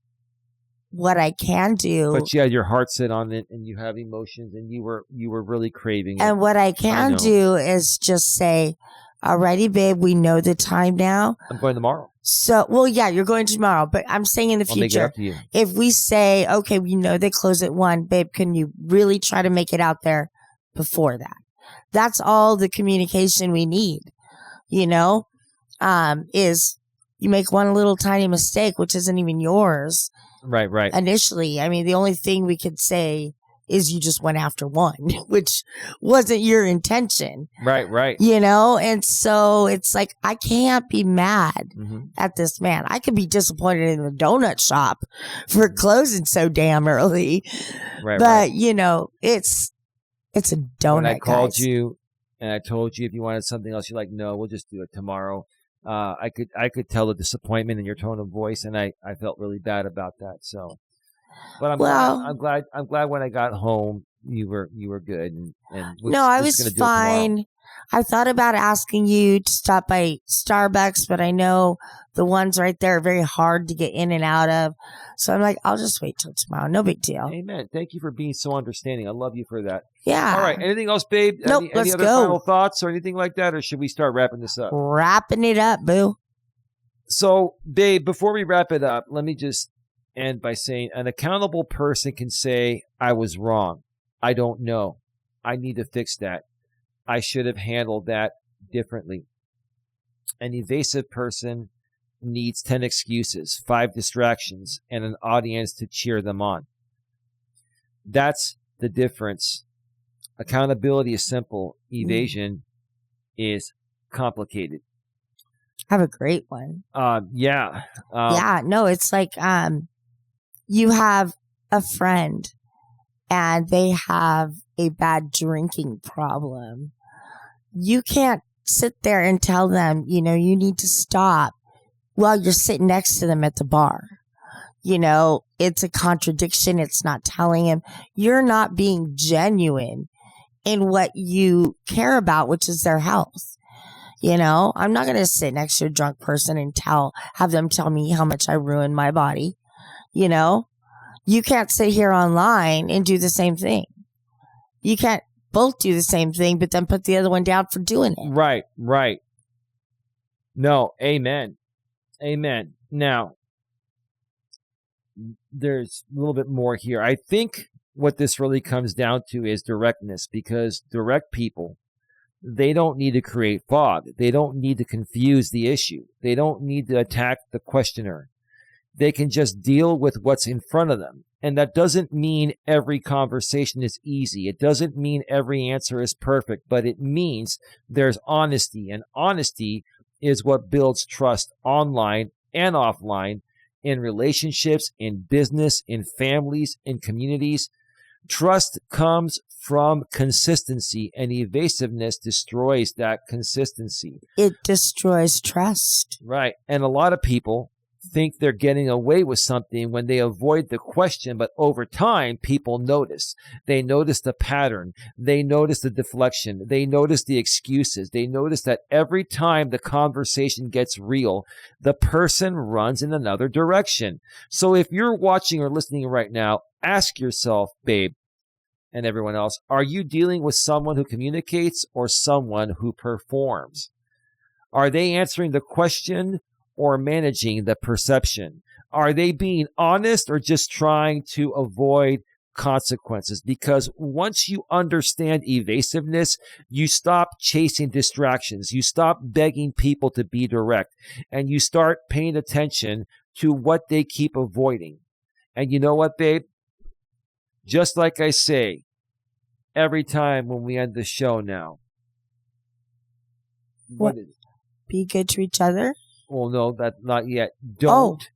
what I can do." But you had your heart set on it, and you have emotions, and you were really craving it. And what I can do is just say, "Alrighty, babe, we know the time now. I'm going tomorrow." So, well, yeah, you're going tomorrow, but I'm saying in the future, I'll make it up to you. If we say, "Okay, we know they close at 1, babe, can you really try to make it out there before that?" That's all the communication we need, is you make one little tiny mistake, which isn't even yours. Right. Initially, I mean, the only thing we could say is you just went after 1, which wasn't your intention. Right. And so it's like, I can't be mad mm-hmm. at this man. I could be disappointed in the donut shop for closing so damn early. Right. But, it's a donut. When I called guys. you and I told you if you wanted something else, you're like, "No, we'll just do it tomorrow." I could tell the disappointment in your tone of voice, and I felt really bad about that. So, but I'm glad when I got home you were good and no, I was fine. I thought about asking you to stop by Starbucks, but I know the ones right there are very hard to get in and out of. So I'm like, I'll just wait till tomorrow. No big deal. Amen. Thank you for being so understanding. I love you for that. Yeah. All right. Anything else, babe? Nope, any other final thoughts or anything like that? Or should we start wrapping this up? Wrapping it up, boo. So, babe, before we wrap it up, let me just end by saying an accountable person can say, "I was wrong. I don't know. I need to fix that. I should have handled that differently." An evasive person needs 10 excuses, 5 distractions, and an audience to cheer them on. That's the difference. Accountability is simple. Evasion is complicated. I have a great one. Yeah. No, it's like you have a friend and they have a bad drinking problem. You can't sit there and tell them, you need to stop while you're sitting next to them at the bar. It's a contradiction. It's not telling him. You're not being genuine in what you care about, which is their health. I'm not going to sit next to a drunk person and have them tell me how much I ruined my body. You can't sit here online and do the same thing. You can't both do the same thing, but then put the other one down for doing it. Right. No, amen. Now, there's a little bit more here. I think what this really comes down to is directness, because direct people, they don't need to create fog. They don't need to confuse the issue. They don't need to attack the questioner. They can just deal with what's in front of them. And that doesn't mean every conversation is easy. It doesn't mean every answer is perfect, but it means there's honesty. And honesty is what builds trust online and offline, in relationships, in business, in families, in communities. Trust comes from consistency, and evasiveness destroys that consistency. It destroys trust. Right. And a lot of people think they're getting away with something when they avoid the question, but over time, people notice. They notice the pattern. They notice the deflection. They notice the excuses. They notice that every time the conversation gets real, the person runs in another direction. So if you're watching or listening right now, ask yourself, babe, and everyone else, are you dealing with someone who communicates or someone who performs? Are they answering the question or managing the perception? Are they being honest or just trying to avoid consequences, because once you understand evasiveness, you stop chasing distractions. You stop begging people to be direct, and you start paying attention to what they keep avoiding. And you know what, babe? Just like I say every time when we end the show now. What is it? Be good to each other? Well, no, that not yet. Don't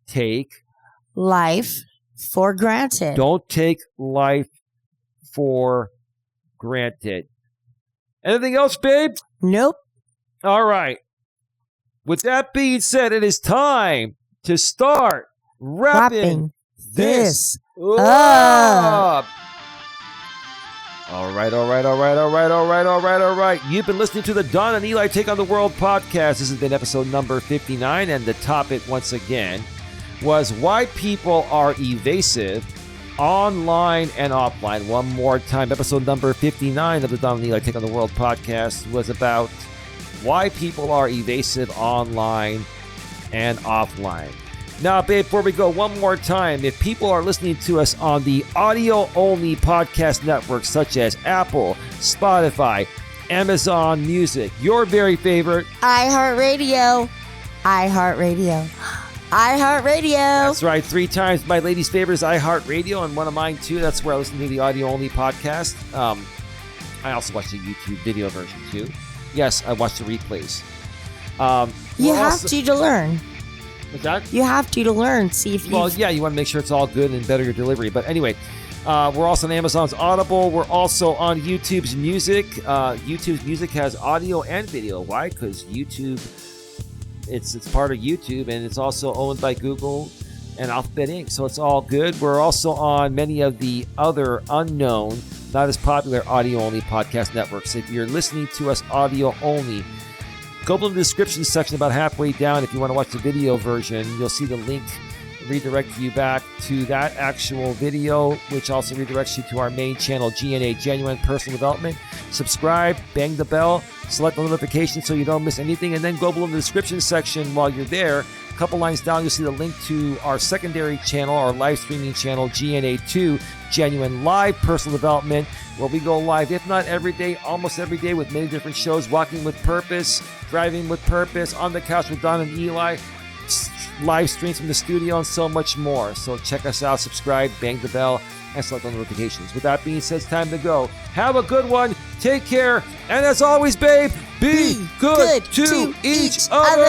take life for granted. Don't take life for granted. Anything else, babe? Nope. All right. With that being said, it is time to start wrapping this up. All right. You've been listening to the Don and Eli Take on the World podcast. This has been episode number 59, and the topic, once again, was why people are evasive online and offline. One more time, episode number 59 of the Don and Eli Take on the World podcast was about why people are evasive online and offline. Now, babe, before we go, one more time, if people are listening to us on the audio-only podcast networks such as Apple, Spotify, Amazon Music, your very favorite, iHeartRadio. That's right, 3 times my lady's favorite is iHeartRadio, and one of mine too. That's where I listen to the audio-only podcast. I also watch the YouTube video version too. Yes, I watch the replays. You have to learn. What's that? You have to learn. See if you. Well, yeah, you want to make sure it's all good and better your delivery. But anyway, we're also on Amazon's Audible. We're also on YouTube's Music. YouTube's Music has audio and video. Why? Because YouTube, it's part of YouTube, and it's also owned by Google and Alphabet Inc. So it's all good. We're also on many of the other unknown, not as popular audio-only podcast networks. If you're listening to us audio-only, go to the description section about halfway down. If you want to watch the video version, you'll see the link redirect you back to that actual video, which also redirects you to our main channel, GNA, Genuine Personal Development. Subscribe, bang the bell, select the notification so you don't miss anything, and then go below in the description section while you're there. A couple lines down, you'll see the link to our secondary channel, our live streaming channel, GNA2, Genuine Live Personal Development, where we go live, if not every day, almost every day, with many different shows: Walking with Purpose, Driving with Purpose, On the Couch with Don and Eli, live streams from the studio, and so much more. So check us out, subscribe, bang the bell, and select the notifications. With that being said, it's time to go. Have a good one. Take care. And as always, babe, be good to each other.